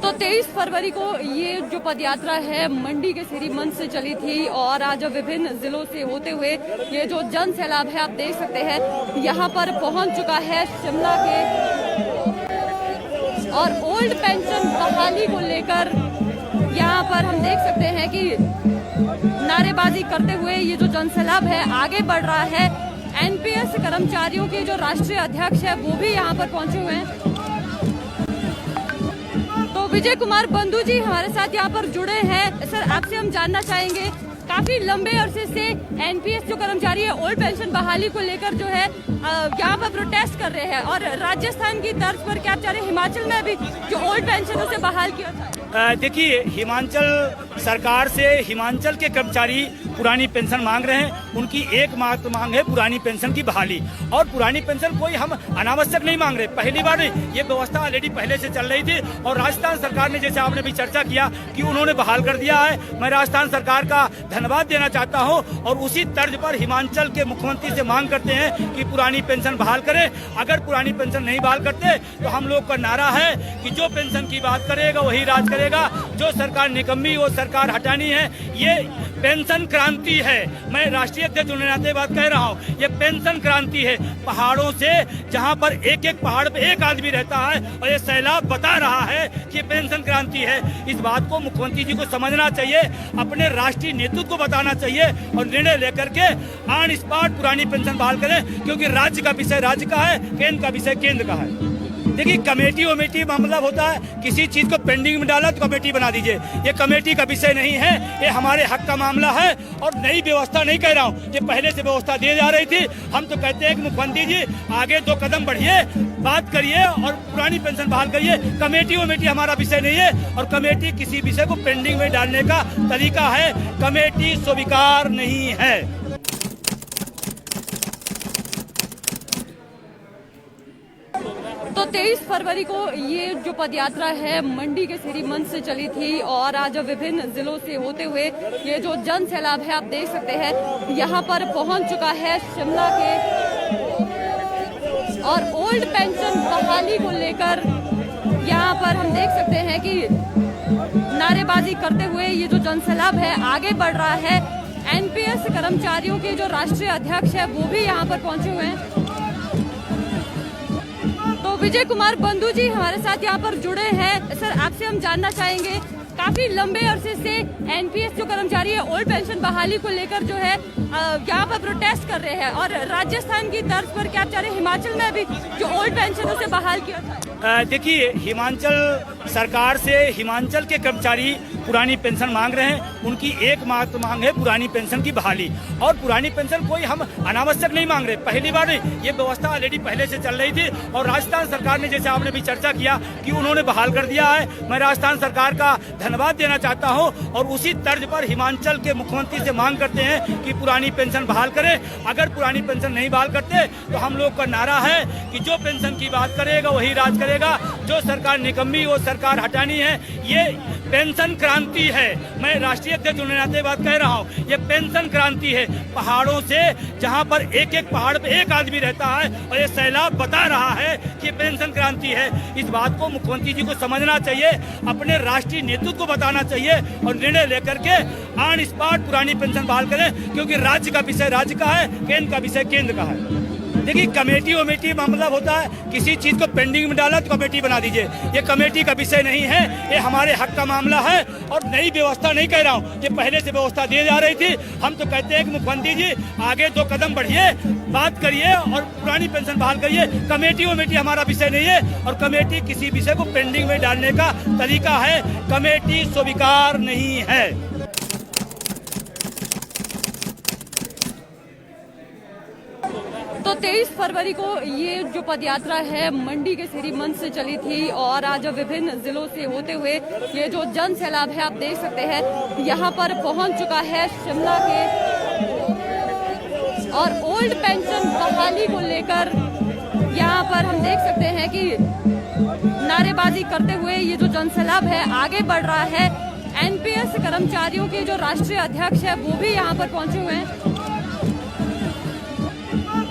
तो 23 फरवरी को ये जो पदयात्रा है मंडी के सिरी मंच से चली थी और आज विभिन्न जिलों से होते हुए ये जो जन सैलाब है आप देख सकते हैं यहाँ पर पहुंच चुका है शिमला के। और ओल्ड पेंशन बहाली को लेकर यहाँ पर हम देख सकते हैं कि नारेबाजी करते हुए ये जो जन सैलाब है आगे बढ़ रहा है। एनपीएस कर्मचारियों के जो राष्ट्रीय अध्यक्ष है वो भी यहाँ पर पहुंचे हुए हैं। तो विजय कुमार बंधु जी हमारे साथ यहाँ पर जुड़े हैं। सर, आपसे हम जानना चाहेंगे, काफी लंबे अरसे से एनपीएस जो कर्मचारी है ओल्ड पेंशन बहाली को लेकर जो है यहाँ पर प्रोटेस्ट कर रहे हैं और राजस्थान की तर्ज पर क्या चाह रहे, हिमाचल में भी जो ओल्ड पेंशन उसे बहाल किया जाए। देखिए, हिमाचल सरकार से हिमाचल के कर्मचारी पुरानी पेंशन मांग रहे हैं। उनकी एकमात्र मांग है पुरानी पेंशन की बहाली। और पुरानी पेंशन कोई हम अनावश्यक नहीं मांग रहे, पहली बार नहीं, ये व्यवस्था ऑलरेडी पहले से चल रही थी। और राजस्थान सरकार ने, जैसे आपने भी चर्चा किया कि उन्होंने बहाल कर दिया है, मैं राजस्थान सरकार का धन्यवाद देना चाहता हूँ। और उसी तर्ज पर हिमाचल के मुख्यमंत्री से मांग करते हैं कि पुरानी पेंशन बहाल करें। अगर पुरानी पेंशन नहीं बहाल करते तो हम लोग का नारा है कि जो पेंशन की बात करेगा वही राज करेगा, जो सरकार निकम्मी वो सरकार हटानी है। ये पेंशन क्रांति है, मैं राष्ट्रीय अध्यक्ष होने नाते बात कह रहा हूँ। ये पेंशन क्रांति है। पहाड़ों से जहाँ पर एक एक पहाड़ पे एक आदमी रहता है और ये सैलाब बता रहा है कि पेंशन क्रांति है। इस बात को मुख्यमंत्री जी को समझना चाहिए, अपने राष्ट्रीय नेतृत्व को बताना चाहिए और निर्णय लेकर के ऑन स्पॉट पुरानी पेंशन बहाल करें, क्योंकि राज्य का विषय राज्य का है, केंद्र का विषय केंद्र का है। देखिए, कमेटी वमेटी मामला होता है, किसी चीज को पेंडिंग में डाला तो कमेटी बना दीजिए। ये कमेटी का विषय नहीं है, ये हमारे हक का मामला है। और नई व्यवस्था नहीं कह रहा हूँ, ये पहले से व्यवस्था दी जा रही थी। हम तो कहते हैं कि मुख्यमंत्री जी आगे 2 कदम बढ़िए, बात करिए और पुरानी पेंशन बहाल करिए। कमेटी वमेटी हमारा विषय नहीं है और कमेटी किसी विषय को पेंडिंग में डालने का तरीका है। कमेटी स्वीकार नहीं है। तो 23 फरवरी को ये जो पदयात्रा है मंडी के सिरी मंच से चली थी और आज विभिन्न जिलों से होते हुए ये जो जन सैलाब है आप देख सकते हैं यहाँ पर पहुंच चुका है शिमला के। और ओल्ड पेंशन बहाली को लेकर यहाँ पर हम देख सकते हैं कि नारेबाजी करते हुए ये जो जन सैलाब है आगे बढ़ रहा है। एनपीएस कर्मचारियों के जो राष्ट्रीय अध्यक्ष है वो भी यहाँ पर पहुंचे हुए हैं। तो विजय कुमार बंधु जी हमारे साथ यहाँ पर जुड़े हैं। सर, आपसे हम जानना चाहेंगे, काफी लंबे अरसे से एनपीएस जो कर्मचारी है ओल्ड पेंशन बहाली को लेकर जो है यहाँ पर प्रोटेस्ट कर रहे हैं और राजस्थान की तर्ज पर क्या चाह रहे, हिमाचल में भी जो ओल्ड पेंशन उसे बहाल किया जाए। देखिए, हिमाचल सरकार से हिमाचल के कर्मचारी पुरानी पेंशन मांग रहे हैं। उनकी एकमात्र मांग है पुरानी पेंशन की बहाली। और पुरानी पेंशन कोई हम अनावश्यक नहीं मांग रहे, पहली बार नहीं, ये व्यवस्था ऑलरेडी पहले से चल रही थी। और राजस्थान सरकार ने, जैसे आपने भी चर्चा किया कि उन्होंने बहाल कर दिया है, मैं राजस्थान सरकार का धन्यवाद देना चाहता हूँ। और उसी तर्ज पर हिमाचल के मुख्यमंत्री से मांग करते हैं कि पुरानी पेंशन बहाल करें। अगर पुरानी पेंशन नहीं बहाल करते तो हम लोग का नारा है कि जो पेंशन की बात करेगा वही राज करेगा, जो सरकार निकम्मी वो सरकार हटानी है। ये पेंशन क्रांति है, मैं राष्ट्रीय अध्यक्ष होने नाते बात कह रहा हूँ। ये पेंशन क्रांति है। पहाड़ों से जहाँ पर एक एक पहाड़ पे एक आदमी रहता है और ये सैलाब बता रहा है कि पेंशन क्रांति है। इस बात को मुख्यमंत्री जी को समझना चाहिए, अपने राष्ट्रीय नेतृत्व को बताना चाहिए और निर्णय लेकर के ऑन स्पॉट पुरानी पेंशन बहाल करें, क्योंकि राज्य का विषय राज्य का है, केंद्र का विषय केंद्र का है। देखिए, कमेटी वमेटी मामला होता है, किसी चीज को पेंडिंग में डाला तो कमेटी बना दीजिए। ये कमेटी का विषय नहीं है, ये हमारे हक का मामला है। और नई व्यवस्था नहीं कह रहा हूँ, ये पहले से व्यवस्था दी जा रही थी। हम तो कहते हैं कि मुख्यमंत्री जी आगे 2 कदम बढ़िए, बात करिए और पुरानी पेंशन बहाल करिए। कमेटी वमेटी हमारा विषय नहीं है और कमेटी किसी विषय को पेंडिंग में डालने का तरीका है। कमेटी स्वीकार नहीं है। तो 23 फरवरी को ये जो पदयात्रा है मंडी के सिरी मंच से चली थी और आज विभिन्न जिलों से होते हुए ये जो जन सैलाब है आप देख सकते हैं यहाँ पर पहुंच चुका है शिमला के। और ओल्ड पेंशन बहाली को लेकर यहाँ पर हम देख सकते हैं कि नारेबाजी करते हुए ये जो जन सैलाब है आगे बढ़ रहा है। एनपीएस कर्मचारियों के जो राष्ट्रीय अध्यक्ष है वो भी यहाँ पर पहुंचे हुए हैं।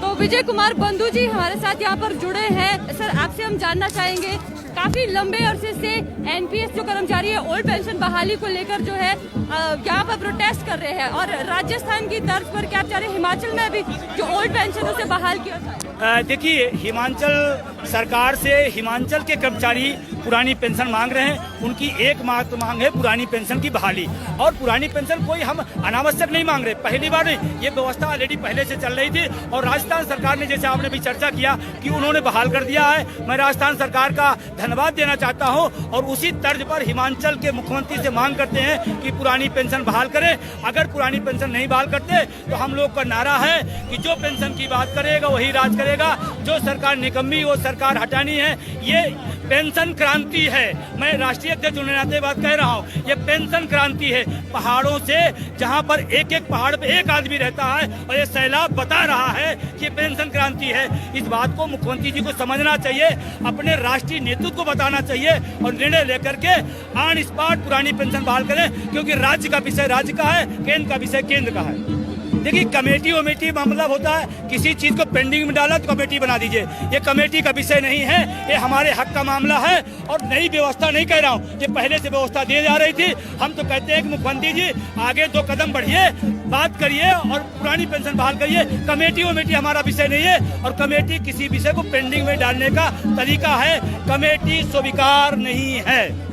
तो विजय कुमार बंधु जी हमारे साथ यहाँ पर जुड़े हैं। सर, आपसे हम जानना चाहेंगे, काफी लंबे अरसे से एनपीएस जो कर्मचारी है ओल्ड पेंशन बहाली को लेकर जो है यहाँ पर प्रोटेस्ट कर रहे हैं और राजस्थान की तर्ज पर क्या चाह रहे हिमाचल में भी जो ओल्ड पेंशन उसे बहाल किया जाए। देखिए, हिमाचल सरकार से हिमाचल के कर्मचारी पुरानी पेंशन मांग रहे हैं। उनकी एकमात्र मांग है पुरानी पेंशन की बहाली। और पुरानी पेंशन कोई हम अनावश्यक नहीं मांग रहे, पहली बार नहीं, ये व्यवस्था ऑलरेडी पहले से चल रही थी और राजस्थान सरकार ने, जैसे आपने भी चर्चा किया कि उन्होंने बहाल कर दिया है। मैं राजस्थान सरकार का धन्यवाद देना चाहता हूँ और उसी तर्ज पर हिमाचल के मुख्यमंत्री से मांग करते हैं कि पुरानी पेंशन बहाल करें। अगर पुरानी पेंशन नहीं बहाल करते तो हम लोग का नारा है कि जो पेंशन की बात करेगा वही राज करेगा, जो सरकार निकम्मी वो सरकार हटानी है। ये पेंशन क्रांति है, मैं राष्ट्रीय अध्यक्ष होने नाते बात कह रहा हूँ, ये पेंशन क्रांति है। पहाड़ों से जहाँ पर एक एक पहाड़ पे एक आदमी रहता है और ये सैलाब बता रहा है कि ये पेंशन क्रांति है। इस बात को मुख्यमंत्री जी को समझना चाहिए, अपने राष्ट्रीय नेतृत्व को बताना चाहिए और निर्णय लेकर के ऑन स्पॉट पुरानी पेंशन बहाल करें, क्योंकि राज्य का विषय राज्य का है, केंद्र का विषय केंद्र का है। देखिए, कमेटी वमेटी मामला होता है, किसी चीज को पेंडिंग में डाला तो कमेटी बना दीजिए। ये कमेटी का विषय नहीं है, ये हमारे हक का मामला है और नई व्यवस्था नहीं कह रहा हूँ, ये पहले से व्यवस्था दी जा रही थी। हम तो कहते हैं कि मुख्यमंत्री जी आगे 2 कदम बढ़िए, बात करिए और पुरानी पेंशन बहाल करिए। कमेटी वमेटी हमारा विषय नहीं है और कमेटी किसी विषय को पेंडिंग में डालने का तरीका है, कमेटी स्वीकार नहीं है।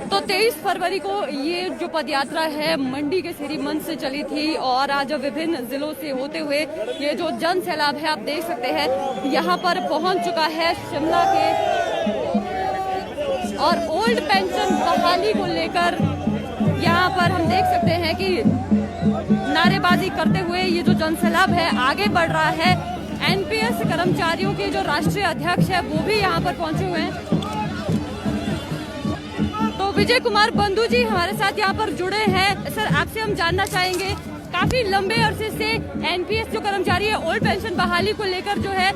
तो 23 फरवरी को ये जो पदयात्रा है मंडी के सिरी मंच से चली थी और आज विभिन्न जिलों से होते हुए ये जो जन सैलाब है आप देख सकते हैं यहाँ पर पहुंच चुका है शिमला के। और ओल्ड पेंशन बहाली को लेकर यहाँ पर हम देख सकते हैं कि नारेबाजी करते हुए ये जो जन सैलाब है आगे बढ़ रहा है। एनपीएस कर्मचारियों के जो राष्ट्रीय अध्यक्ष है वो भी यहाँ पर पहुंचे हुए हैं। विजय कुमार बंधु जी हमारे साथ यहाँ पर जुड़े हैं। सर, आपसे हम जानना चाहेंगे, काफी लंबे अरसे से एनपीएस जो कर्मचारी है ओल्ड पेंशन बहाली को लेकर जो है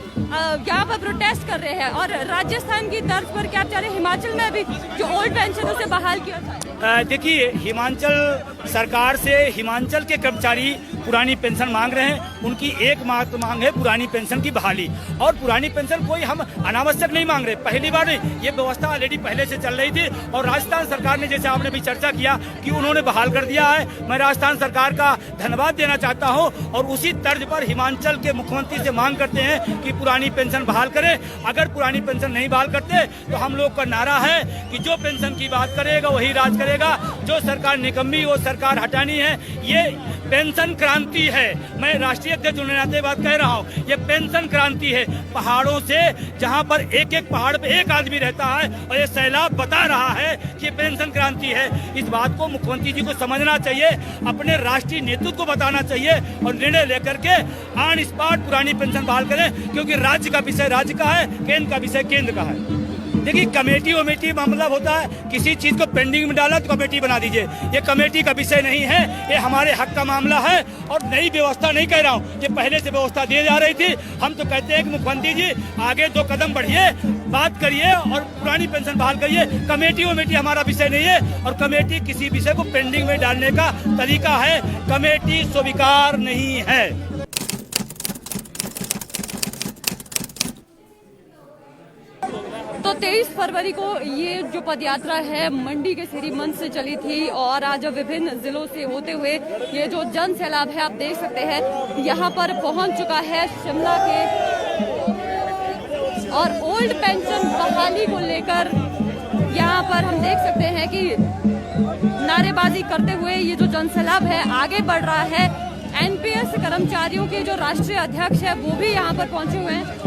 यहाँ पर प्रोटेस्ट कर रहे हैं और राजस्थान की तर्ज पर क्या चाह रहे हिमाचल में भी जो ओल्ड पेंशन उसे बहाल किया जाए। देखिए, हिमाचल सरकार से हिमाचल के कर्मचारी पुरानी पेंशन मांग रहे हैं। उनकी एकमात्र मांग है पुरानी पेंशन की बहाली। और पुरानी पेंशन कोई हम अनावश्यक नहीं मांग रहे, पहली बार नहीं, ये व्यवस्था ऑलरेडी पहले से चल रही थी और राजस्थान सरकार ने, जैसे आपने भी चर्चा किया कि उन्होंने बहाल कर दिया है। मैं राजस्थान सरकार का धन्यवाद देना चाहता हूँ और उसी तर्ज पर हिमाचल के मुख्यमंत्री से मांग करते हैं कि पुरानी पेंशन बहाल करें। अगर पुरानी पेंशन नहीं बहाल करते तो हम लोग का नारा है कि जो पेंशन की बात करेगा वही राज करेगा, जो सरकार निकम्मी वो सरकार हटानी है। ये पेंशन क्रांति है, मैं राष्ट्रीय अध्यक्ष होने नाते बात कह रहा हूँ, ये पेंशन क्रांति है। पहाड़ों से जहाँ पर एक एक पहाड़ पे एक आदमी रहता है और ये सैलाब बता रहा है कि ये पेंशन क्रांति है। इस बात को मुख्यमंत्री जी को समझना चाहिए, अपने राष्ट्रीय नेतृत्व को बताना चाहिए और निर्णय लेकर के ऑन स्पॉट पुरानी पेंशन बहाल करें, क्योंकि राज्य का विषय राज्य का है, केंद्र का विषय केंद्र का है। देखिए, कमेटी वमेटी मामला होता है, किसी चीज को पेंडिंग में डाला तो कमेटी बना दीजिए। ये कमेटी का विषय नहीं है, ये हमारे हक का मामला है और नई व्यवस्था नहीं कह रहा हूँ, ये पहले से व्यवस्था दी जा रही थी। हम तो कहते हैं कि मुख्यमंत्री जी आगे 2 कदम बढ़िए, बात करिए और पुरानी पेंशन बहाल करिए। कमेटी वमेटी हमारा विषय नहीं है और कमेटी किसी विषय को पेंडिंग में डालने का तरीका है, कमेटी स्वीकार नहीं है। तो 23 फरवरी को ये जो पदयात्रा है मंडी के सिरी मंच से चली थी और आज विभिन्न जिलों से होते हुए ये जो जन सैलाब है आप देख सकते हैं यहाँ पर पहुंच चुका है शिमला के। और ओल्ड पेंशन बहाली को लेकर यहाँ पर हम देख सकते हैं कि नारेबाजी करते हुए ये जो जन सैलाब है आगे बढ़ रहा है। एनपीएस कर्मचारियों के जो राष्ट्रीय अध्यक्ष है वो भी यहाँ पर पहुंचे हुए हैं।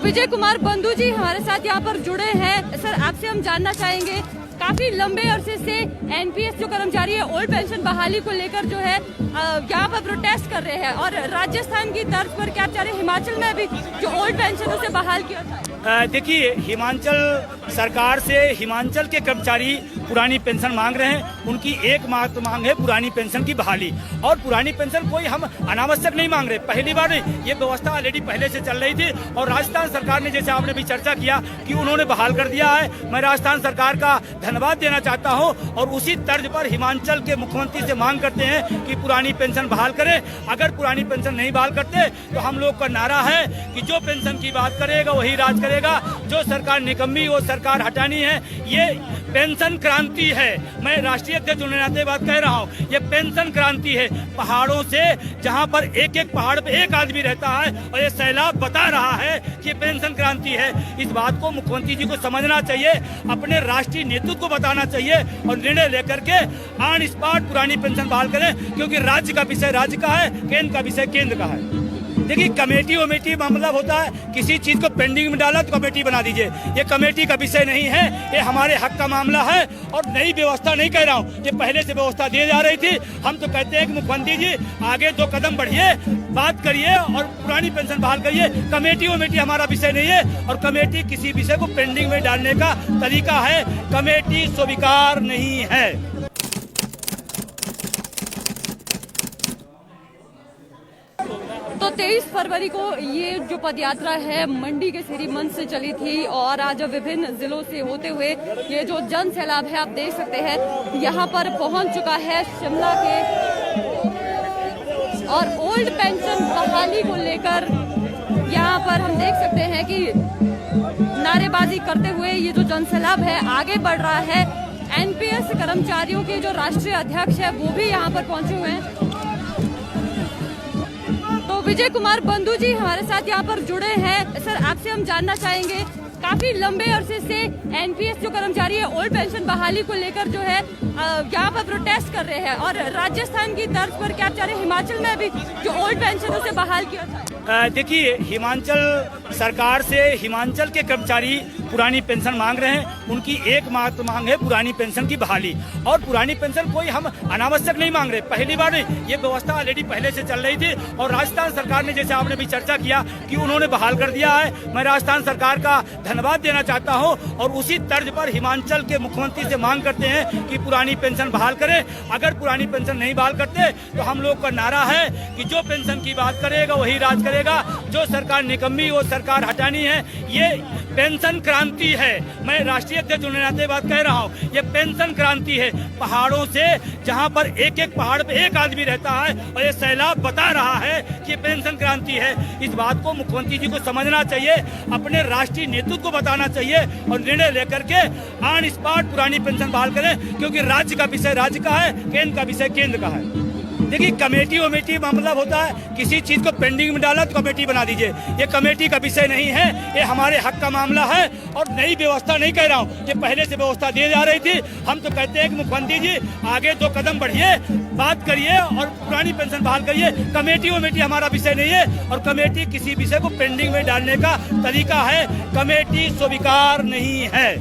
विजय कुमार बंधु जी हमारे साथ यहाँ पर जुड़े हैं। सर, आपसे हम जानना चाहेंगे, काफी लंबे अरसे से एनपीएस जो कर्मचारी है ओल्ड पेंशन बहाली को लेकर जो है यहाँ पर प्रोटेस्ट कर रहे हैं और राजस्थान की तर्ज पर क्या चाह रहे हिमाचल में भी जो ओल्ड पेंशन उसे बहाल किया जाए। देखिए, हिमाचल सरकार से हिमाचल के कर्मचारी पुरानी पेंशन मांग रहे हैं, उनकी एकमात्र मांग है पुरानी पेंशन की बहाली। और पुरानी पेंशन कोई हम अनावश्यक नहीं मांग रहे, पहली बार नहीं, ये व्यवस्था ऑलरेडी पहले से चल रही थी और राजस्थान सरकार ने, जैसे आपने भी चर्चा किया कि उन्होंने बहाल कर दिया है। मैं राजस्थान सरकार का धन्यवाद देना चाहता हूं और उसी तर्ज पर हिमाचल के मुख्यमंत्री से मांग करते हैं कि पुरानी पेंशन बहाल करें। अगर पुरानी पेंशन नहीं बहाल करते तो हम लोग का नारा है कि जो पेंशन की बात करेगा वही राज करेगा, जो सरकार निकम्मी वो सरकार हटानी है। ये पेंशन क्रांति है, मैं राष्ट्रीय अध्यक्ष होने नाते बात कह रहा हूँ, ये पेंशन क्रांति है। पहाड़ों से जहाँ पर एक एक पहाड़ पे एक आदमी रहता है और ये सैलाब बता रहा है कि ये पेंशन क्रांति है। इस बात को मुख्यमंत्री जी को समझना चाहिए, अपने राष्ट्रीय नेतृत्व को बताना चाहिए और निर्णय लेकर के ऑन स्पॉट पुरानी पेंशन बहाल करें, क्योंकि राज्य का विषय राज्य का है, केंद्र का विषय केंद्र का है। देखिए, कमेटी वमेटी मामला होता है, किसी चीज को पेंडिंग में डाला तो कमेटी बना दीजिए, ये कमेटी का विषय नहीं है, ये हमारे हक का मामला है। और नई व्यवस्था नहीं कह रहा हूँ, ये पहले से व्यवस्था दी जा रही थी। हम तो कहते हैं कि मुख्यमंत्री जी आगे 2 कदम बढ़िए, बात करिए और पुरानी पेंशन बहाल करिए। कमेटी वमेटी हमारा विषय नहीं है और कमेटी किसी विषय को पेंडिंग में डालने का तरीका है, कमेटी स्वीकार नहीं है। तो 23 फरवरी को ये जो पदयात्रा है मंडी के सिरी मंच से चली थी और आज विभिन्न जिलों से होते हुए ये जो जन सैलाब है आप देख सकते हैं यहाँ पर पहुंच चुका है शिमला के। और ओल्ड पेंशन बहाली को लेकर यहाँ पर हम देख सकते हैं कि नारेबाजी करते हुए ये जो जन सैलाब है आगे बढ़ रहा है। एनपीएस कर्मचारियों के जो राष्ट्रीय अध्यक्ष है वो भी यहाँ पर पहुंचे हुए हैं। विजय कुमार बंधु जी हमारे साथ यहाँ पर जुड़े हैं। सर, आपसे हम जानना चाहेंगे, काफी लंबे अरसे से एनपीएस जो कर्मचारी है ओल्ड पेंशन बहाली को लेकर जो है यहाँ पर प्रोटेस्ट कर रहे हैं और राजस्थान की तर्ज पर क्या चाह रहे, हिमाचल में अभी जो ओल्ड पेंशन उसे बहाल किया जाए। देखिए, हिमाचल सरकार से हिमाचल के कर्मचारी पुरानी पेंशन मांग रहे हैं, उनकी एकमात्र मांग है पुरानी पेंशन की बहाली। और पुरानी पेंशन कोई हम अनावश्यक नहीं मांग रहे, पहली बार नहीं, ये व्यवस्था ऑलरेडी पहले से चल रही थी और राजस्थान सरकार ने, जैसे आपने भी चर्चा किया कि उन्होंने बहाल कर दिया है। मैं राजस्थान सरकार का धन्यवाद देना चाहता हूं और उसी तर्ज पर हिमाचल के मुख्यमंत्री से मांग करते हैं कि पुरानी पेंशन बहाल करें। अगर पुरानी पेंशन नहीं बहाल करते तो हम लोग का नारा है कि जो पेंशन की बात करेगा वही राज करेगा, जो सरकार निकम्मी वो सरकार हटानी है। ये पेंशन क्रांति है, मैं राष्ट्रीय अध्यक्ष होने नाते बात कह रहा हूँ, ये पेंशन क्रांति है। पहाड़ों से जहाँ पर एक एक पहाड़ पे एक आदमी रहता है और ये सैलाब बता रहा है कि ये पेंशन क्रांति है। इस बात को मुख्यमंत्री जी को समझना चाहिए, अपने राष्ट्रीय नेतृत्व को बताना चाहिए और निर्णय लेकर के ऑन स्पॉट पुरानी पेंशन बहाल करें, क्योंकि राज्य का विषय राज्य का है, केंद्र का विषय केंद्र का है। देखिए, कमेटी वमेटी मामला होता है, किसी चीज को पेंडिंग में डाला तो कमेटी बना दीजिए, ये कमेटी का विषय नहीं है, ये हमारे हक का मामला है। और नई व्यवस्था नहीं कह रहा हूँ, ये पहले से व्यवस्था दी जा रही थी। हम तो कहते हैं कि मुख्यमंत्री जी आगे 2 कदम बढ़िए, बात करिए और पुरानी पेंशन बहाल करिए। कमेटी वमेटी हमारा विषय नहीं है और कमेटी किसी विषय को पेंडिंग में डालने का तरीका है, कमेटी स्वीकार नहीं है।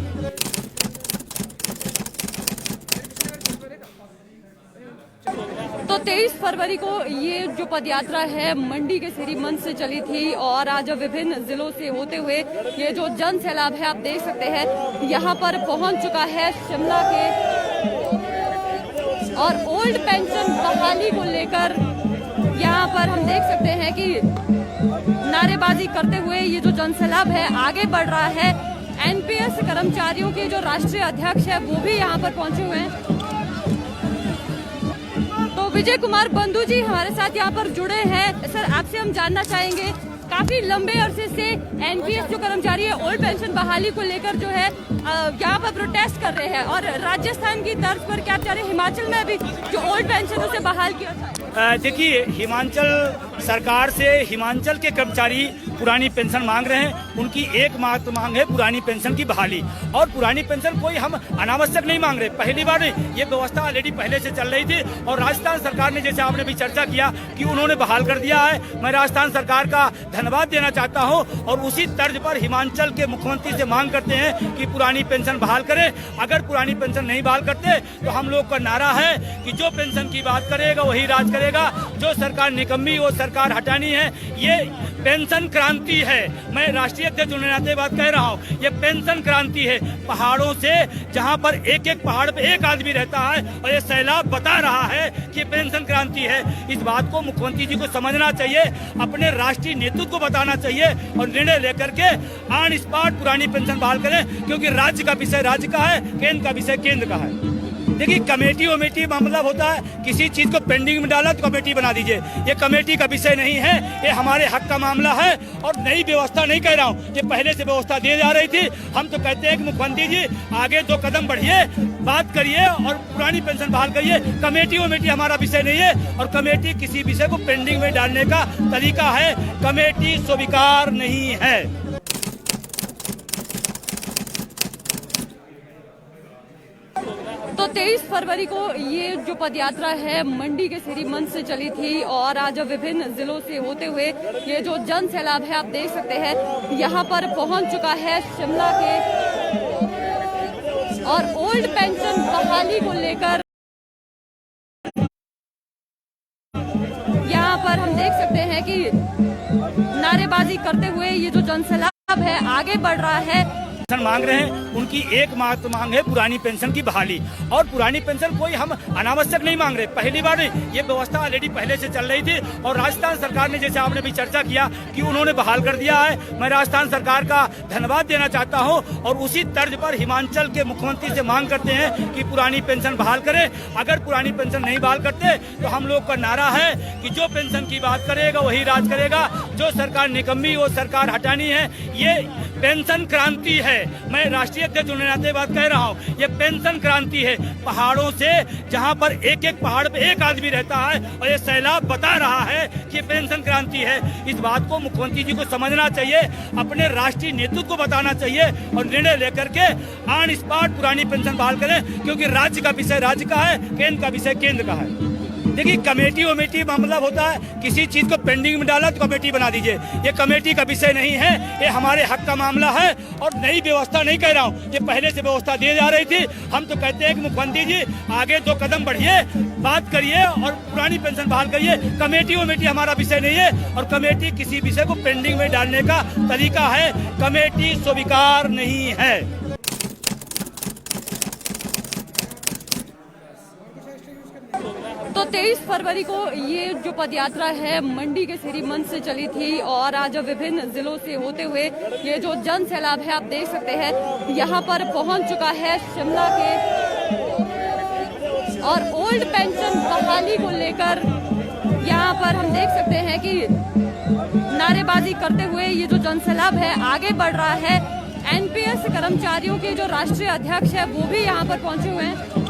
तो 23 फरवरी को ये जो पदयात्रा है मंडी के सिरी मंच से चली थी और आज विभिन्न जिलों से होते हुए ये जो जन सैलाब है आप देख सकते हैं यहाँ पर पहुंच चुका है शिमला के। और ओल्ड पेंशन बहाली को लेकर यहाँ पर हम देख सकते हैं कि नारेबाजी करते हुए ये जो जन सैलाब है आगे बढ़ रहा है। एनपीएस कर्मचारियों के जो राष्ट्रीय अध्यक्ष है वो भी यहाँ पर पहुंचे हुए हैं। विजय कुमार बंधु जी हमारे साथ यहाँ पर जुड़े हैं। सर, आपसे हम जानना चाहेंगे, काफी लंबे अरसे से एनपीएस जो कर्मचारी है ओल्ड पेंशन बहाली को लेकर जो है यहाँ पर प्रोटेस्ट कर रहे हैं और राजस्थान की तर्ज पर क्या चाह रहे, हिमाचल में अभी जो ओल्ड पेंशन उसे बहाल किया जाए। देखिए, हिमाचल सरकार से हिमाचल के कर्मचारी पुरानी पेंशन मांग रहे हैं, उनकी एकमात्र मांग है पुरानी पेंशन की बहाली। और पुरानी पेंशन कोई हम अनावश्यक नहीं मांग रहे, पहली बार नहीं, ये व्यवस्था ऑलरेडी पहले से चल रही थी और राजस्थान सरकार ने, जैसे आपने भी चर्चा किया कि उन्होंने बहाल कर दिया है। मैं राजस्थान सरकार का धन्यवाद देना चाहता हूं और उसी तर्ज पर हिमाचल के मुख्यमंत्री से मांग करते हैं कि पुरानी पेंशन बहाल करें। अगर पुरानी पेंशन नहीं बहाल करते तो हम लोग का नारा है कि जो पेंशन की बात करेगा वही राज करेगा, करेगा। जो सरकार निकम्मी वो सरकार हटानी है। ये पेंशन क्रांति है। मैं राष्ट्रीय अध्यक्ष होने के नाते बात कह रहा हूँ, ये पेंशन क्रांति है। पहाड़ों से जहाँ पर एक एक पहाड़ पे एक आदमी रहता है और ये सैलाब बता रहा है कि पेंशन क्रांति है। इस बात को मुख्यमंत्री जी को समझना चाहिए, अपने राष्ट्रीय नेतृत्व को बताना चाहिए और निर्णय लेकर के ऑन स्पॉट पुरानी पेंशन बहाल करें, क्योंकि राज्य का विषय राज्य का है, केंद्र का विषय केंद्र का है। देखिए, कमेटी वमेटी मामला होता है, किसी चीज को पेंडिंग में डाला तो कमेटी बना दीजिए। ये कमेटी का विषय नहीं है, ये हमारे हक का मामला है। और नई व्यवस्था नहीं कह रहा हूँ, ये पहले से व्यवस्था दी जा रही थी। हम तो कहते हैं कि मुख्यमंत्री जी आगे 2 कदम बढ़िए, बात करिए और पुरानी पेंशन बहाल करिए। कमेटी वमेटी हमारा विषय नहीं है और कमेटी किसी विषय को पेंडिंग में डालने का तरीका है। कमेटी स्वीकार नहीं है। तो 23 फरवरी को ये जो पदयात्रा है मंडी के सिरी मंच से चली थी और आज विभिन्न जिलों से होते हुए ये जो जन सैलाब है आप देख सकते हैं यहाँ पर पहुंच चुका है शिमला के। और ओल्ड पेंशन बहाली को लेकर यहाँ पर हम देख सकते हैं कि नारेबाजी करते हुए ये जो जन सैलाब है आगे बढ़ रहा है। पेंशन मांग रहे हैं, उनकी एकमात्र मांग है पुरानी पेंशन की बहाली। और पुरानी पेंशन कोई हम अनावश्यक नहीं मांग रहे, पहली बार नहीं, ये व्यवस्था ऑलरेडी पहले से चल रही थी। और राजस्थान सरकार ने, जैसे आपने भी चर्चा किया कि उन्होंने बहाल कर दिया है, मैं राजस्थान सरकार का धन्यवाद देना चाहता हूं। और उसी तर्ज पर हिमाचल के मुख्यमंत्री से मांग करते हैं कि पुरानी पेंशन बहाल करें। अगर पुरानी पेंशन नहीं बहाल करते तो हम लोग का नारा है कि जो पेंशन की बात करेगा वही राज करेगा। जो सरकार निकम्मी वो सरकार हटानी है। ये पेंशन क्रांति है। मैं राष्ट्रीय अध्यक्ष होने के नाते बात कह रहा हूँ, ये पेंशन क्रांति है। पहाड़ों से जहाँ पर एक एक पहाड़ पे एक आदमी रहता है और ये सैलाब बता रहा है कि पेंशन क्रांति है। इस बात को मुख्यमंत्री जी को समझना चाहिए, अपने राष्ट्रीय नेतृत्व को बताना चाहिए और निर्णय लेकर के ऑन स्पॉट पुरानी पेंशन बहाल करें, क्योंकि राज्य का विषय राज्य का है, केंद्र का विषय केंद्र का है। देखिए, कमेटी वमेटी मामला होता है, किसी चीज को पेंडिंग में डाला तो कमेटी बना दीजिए। ये कमेटी का विषय नहीं है, ये हमारे हक का मामला है। और नई व्यवस्था नहीं कह रहा हूँ, ये पहले से व्यवस्था दी जा रही थी। हम तो कहते हैं कि मुख्यमंत्री जी आगे 2 कदम बढ़िए, बात करिए और पुरानी पेंशन बहाल करिए। कमेटी वमेटी हमारा विषय नहीं है और कमेटी किसी विषय को पेंडिंग में डालने का तरीका है। कमेटी स्वीकार नहीं है। तो 23 फरवरी को ये जो पदयात्रा है मंडी के सिरी मंच से चली थी और आज विभिन्न जिलों से होते हुए ये जो जन सैलाब है आप देख सकते हैं यहाँ पर पहुंच चुका है शिमला के। और ओल्ड पेंशन बहाली को लेकर यहाँ पर हम देख सकते हैं कि नारेबाजी करते हुए ये जो जन सैलाब है आगे बढ़ रहा है। एनपीएस कर्मचारियों के जो राष्ट्रीय अध्यक्ष है वो भी यहाँ पर पहुंचे हुए हैं।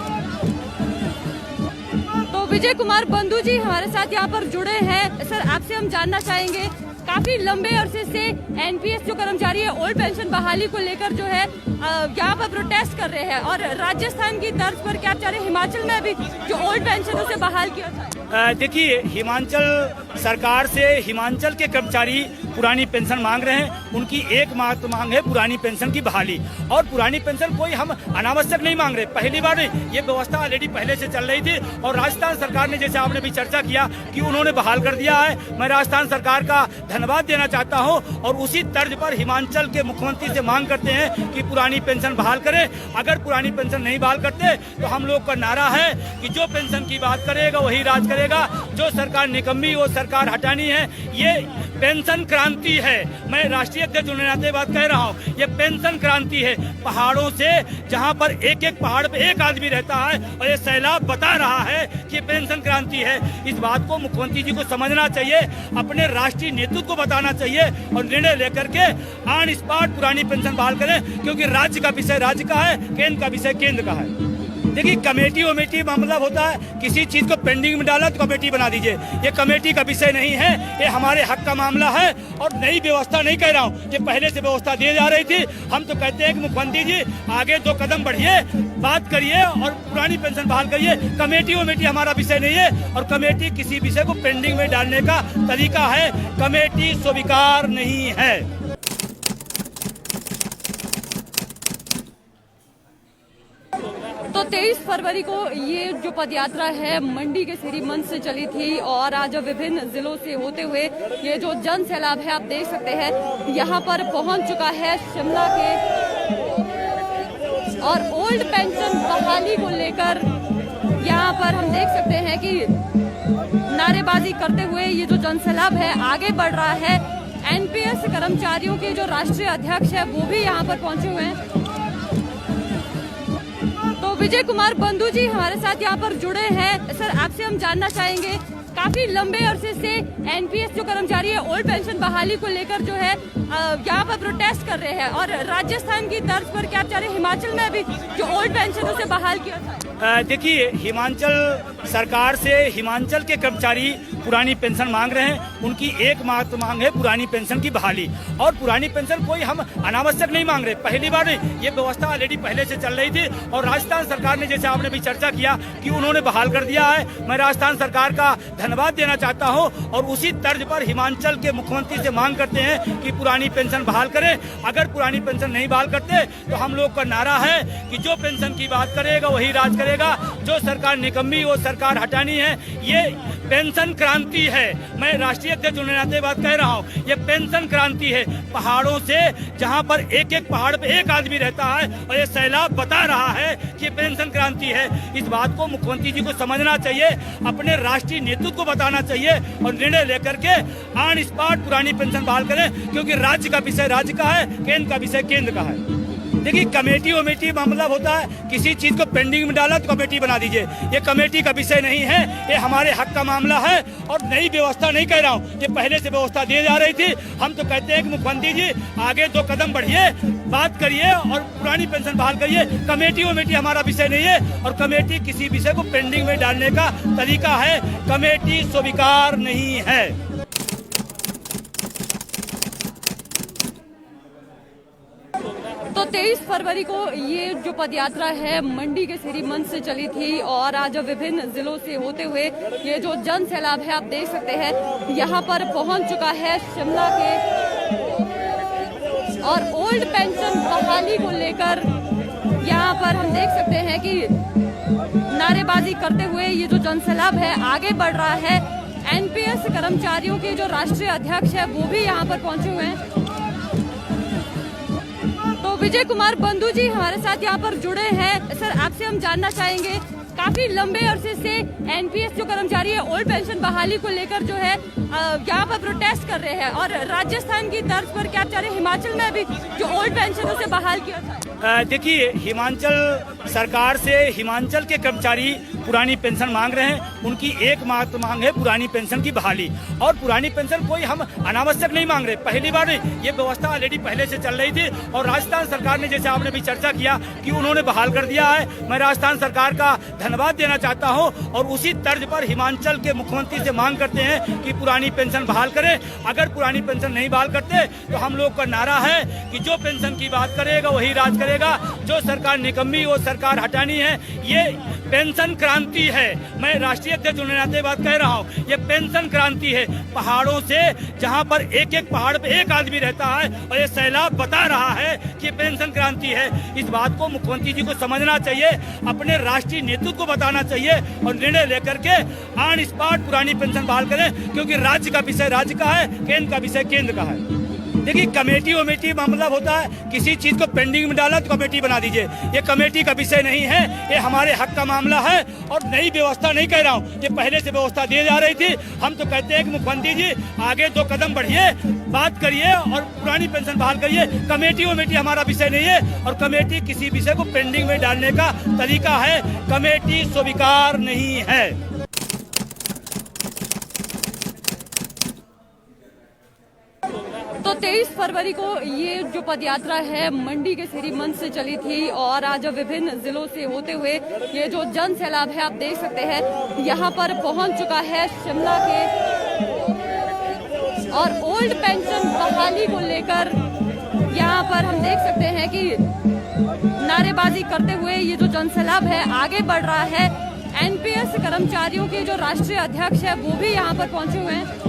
तो विजय कुमार बंधु जी हमारे साथ यहाँ पर जुड़े हैं। सर, आपसे हम जानना चाहेंगे, काफी लंबे अरसे से एनपीएस जो कर्मचारी है ओल्ड पेंशन बहाली को लेकर जो है यहाँ पर प्रोटेस्ट कर रहे हैं और राजस्थान की तर्ज पर क्या चाह रहे हैं हिमाचल में भी जो ओल्ड पेंशन उसे बहाल किया जाए। देखिए, हिमाचल सरकार से हिमाचल के कर्मचारी पुरानी पेंशन मांग रहे हैं, उनकी एकमात्र मांग है पुरानी पेंशन की बहाली। और पुरानी पेंशन कोई हम अनावश्यक नहीं मांग रहे, पहली बार नहीं, ये व्यवस्था ऑलरेडी पहले से चल रही थी। और राजस्थान सरकार ने, जैसे आपने भी चर्चा किया कि उन्होंने बहाल कर दिया है, मैं राजस्थान सरकार का धन्यवाद देना चाहता हूं। और उसी तर्ज पर हिमाचल के मुख्यमंत्री से मांग करते हैं कि पुरानी पेंशन बहाल करें। अगर पुरानी पेंशन नहीं बहाल करते तो हम लोग का नारा है कि जो पेंशन की बात करेगा वही राज करेगा। जो सरकार निकम्मी वो सरकार हटानी है। ये पेंशन क्रांति है। मैं राष्ट्रीय अध्यक्ष होने के नाते बात कह रहा हूँ, ये पेंशन क्रांति है। पहाड़ों से जहाँ पर एक एक पहाड़ पे एक आदमी रहता है और ये सैलाब बता रहा है कि पेंशन क्रांति है। इस बात को मुख्यमंत्री जी को समझना चाहिए, अपने राष्ट्रीय नेतृत्व को बताना चाहिए और निर्णय लेकर के ऑन स्पॉट पुरानी पेंशन बहाल करें, क्योंकि राज्य का विषय राज्य का है, केंद्र का विषय केंद्र का है। देखिए, कमेटी वमेटी मामला होता है, किसी चीज को पेंडिंग में डाला तो कमेटी बना दीजिए। ये कमेटी का विषय नहीं है, ये हमारे हक का मामला है। और नई व्यवस्था नहीं कह रहा हूँ, ये पहले से व्यवस्था दी जा रही थी। हम तो कहते हैं कि मुख्यमंत्री जी आगे 2 कदम बढ़िए, बात करिए और पुरानी पेंशन बहाल करिए। कमेटी वमेटी हमारा विषय नहीं है और कमेटी किसी विषय को पेंडिंग में डालने का तरीका है। कमेटी स्वीकार नहीं है। तो 23 फरवरी को ये जो पदयात्रा है मंडी के सिरी मंच से चली थी और आज विभिन्न जिलों से होते हुए ये जो जन सैलाब है आप देख सकते हैं यहाँ पर पहुंच चुका है शिमला के और ओल्ड पेंशन बहाली को लेकर यहाँ पर हम देख सकते हैं कि नारेबाजी करते हुए ये जो जन सैलाब है आगे बढ़ रहा है। एनपीएस कर्मचारियों के जो राष्ट्रीय अध्यक्ष है वो भी यहाँ पर पहुंचे हुए हैं। तो विजय कुमार बंधु जी हमारे साथ यहाँ पर जुड़े हैं। सर आपसे हम जानना चाहेंगे काफी लंबे अरसे से एनपीएस जो कर्मचारी है ओल्ड पेंशन बहाली को लेकर जो है यहाँ पर प्रोटेस्ट कर रहे हैं और राजस्थान की तर्ज पर क्या चाह रहे हिमाचल में भी जो ओल्ड पेंशन उसे बहाल किया जाए। देखिए हिमाचल सरकार से हिमाचल के कर्मचारी पुरानी पेंशन मांग रहे हैं। उनकी एकमात्र मांग है पुरानी पेंशन की बहाली और पुरानी पेंशन कोई हम अनावश्यक नहीं मांग रहे। पहली बार ये व्यवस्था ऑलरेडी पहले से चल रही थी और राजस्थान सरकार ने जैसे आपने भी चर्चा किया कि उन्होंने बहाल कर दिया है। मैं राजस्थान सरकार का धन्यवाद देना चाहता हूं और उसी तर्ज पर हिमाचल के मुख्यमंत्री से मांग करते हैं कि पुरानी पेंशन बहाल करें। अगर पुरानी पेंशन नहीं बहाल करते तो हम लोग का नारा है कि जो पेंशन की बात करेगा वही राज करेगा। जो सरकार निकम्मी वो सरकार हटानी है। ये पेंशन क्रांति है। मैं राष्ट्रीय अध्यक्ष होने नाते बात कह रहा हूँ। ये पेंशन क्रांति है। पहाड़ों से जहाँ पर एक एक पहाड़ पे एक आदमी रहता है और ये सैलाब बता रहा है कि पेंशन क्रांति है। इस बात को मुख्यमंत्री जी को समझना चाहिए, अपने राष्ट्रीय नेतृत्व को बताना चाहिए और निर्णय लेकर के ऑन स्पॉट पुरानी पेंशन बहाल करें, क्योंकि राज्य का विषय राज्य का है, केंद्र का विषय केंद्र का है। देखिए कमेटी वमेटी मतलब होता है किसी चीज को पेंडिंग में डाला तो कमेटी बना दीजिए। ये कमेटी का विषय नहीं है, ये हमारे हक का मामला है और नई व्यवस्था नहीं कह रहा हूँ। ये पहले से व्यवस्था दी जा रही थी। हम तो कहते हैं कि मुख्यमंत्री जी आगे 2 कदम बढ़िए, बात करिए और पुरानी पेंशन बहाल करिए। कमेटी वमेटी हमारा विषय नहीं है और कमेटी किसी विषय को पेंडिंग में डालने का तरीका है। कमेटी स्वीकार नहीं है। तो 23 फरवरी को ये जो पदयात्रा है मंडी के सिरी मंच से चली थी और आज विभिन्न जिलों से होते हुए ये जो जन सैलाब है आप देख सकते हैं यहाँ पर पहुंच चुका है शिमला के और ओल्ड पेंशन बहाली को लेकर यहाँ पर हम देख सकते हैं कि नारेबाजी करते हुए ये जो जन सैलाब है आगे बढ़ रहा है। एनपीएस कर्मचारियों के जो राष्ट्रीय अध्यक्ष है वो भी यहाँ पर पहुंचे हुए हैं। तो विजय कुमार बंधु जी हमारे साथ यहाँ पर जुड़े हैं। सर आपसे हम जानना चाहेंगे काफी लंबे अरसे से एनपीएस जो कर्मचारी है ओल्ड पेंशन बहाली को लेकर जो है यहाँ पर प्रोटेस्ट कर रहे हैं और राजस्थान की तर्ज पर क्या चाह रहे हिमाचल में भी जो ओल्ड पेंशन उसे बहाल किया जाए। देखिए हिमाचल सरकार से हिमाचल के कर्मचारी पुरानी पेंशन मांग रहे हैं। उनकी एकमात्र मांग है पुरानी पेंशन की बहाली और पुरानी पेंशन कोई हम अनावश्यक नहीं मांग रहे। पहली बार ये व्यवस्था ऑलरेडी पहले से चल रही थी और राजस्थान सरकार ने जैसे आपने भी चर्चा किया कि उन्होंने बहाल कर दिया है। मैं राजस्थान सरकार का धन्यवाद देना चाहता हूं और उसी तर्ज पर हिमाचल के मुख्यमंत्री से मांग करते हैं कि पुरानी पेंशन बहाल करें। अगर पुरानी पेंशन नहीं बहाल करते तो हम लोग का नारा है कि जो पेंशन की बात करेगा वही राज करेगा। जो सरकार निकम्मी वो सरकार हटानी है। ये पेंशन क्रांति है। मैं राष्ट्रीय अध्यक्ष होने नाते बात कह रहा हूँ। ये पेंशन क्रांति है। पहाड़ों से जहाँ पर एक एक पहाड़ पे एक आदमी रहता है और ये सैलाब बता रहा है कि पेंशन क्रांति है। इस बात को मुख्यमंत्री जी को समझना चाहिए, अपने राष्ट्रीय नेतृत्व को बताना चाहिए और निर्णय लेकर के ऑन स्पॉट पुरानी पेंशन बहाल करें, क्योंकि राज्य का विषय राज्य का है, केंद्र का विषय केंद्र का है। देखिए कमेटी वमेटी मतलब होता है किसी चीज को पेंडिंग में डाला तो कमेटी बना दीजिए। ये कमेटी का विषय नहीं है, ये हमारे हक का मामला है और नई व्यवस्था नहीं कह रहा हूँ। ये पहले से व्यवस्था दी जा रही थी। हम तो कहते हैं कि मुख्यमंत्री जी आगे 2 कदम बढ़िए, बात करिए और पुरानी पेंशन बहाल करिए। कमेटी वमेटी हमारा विषय नहीं है और कमेटी किसी विषय को पेंडिंग में डालने का तरीका है। कमेटी स्वीकार नहीं है। तो 23 फरवरी को ये जो पदयात्रा है मंडी के सिरी मंच से चली थी और आज विभिन्न जिलों से होते हुए ये जो जन सैलाब है आप देख सकते हैं यहाँ पर पहुंच चुका है शिमला के और ओल्ड पेंशन बहाली को लेकर यहाँ पर हम देख सकते हैं कि नारेबाजी करते हुए ये जो जन सैलाब है आगे बढ़ रहा है। एनपीएस कर्मचारियों के जो राष्ट्रीय अध्यक्ष है वो भी यहाँ पर पहुंचे हुए हैं।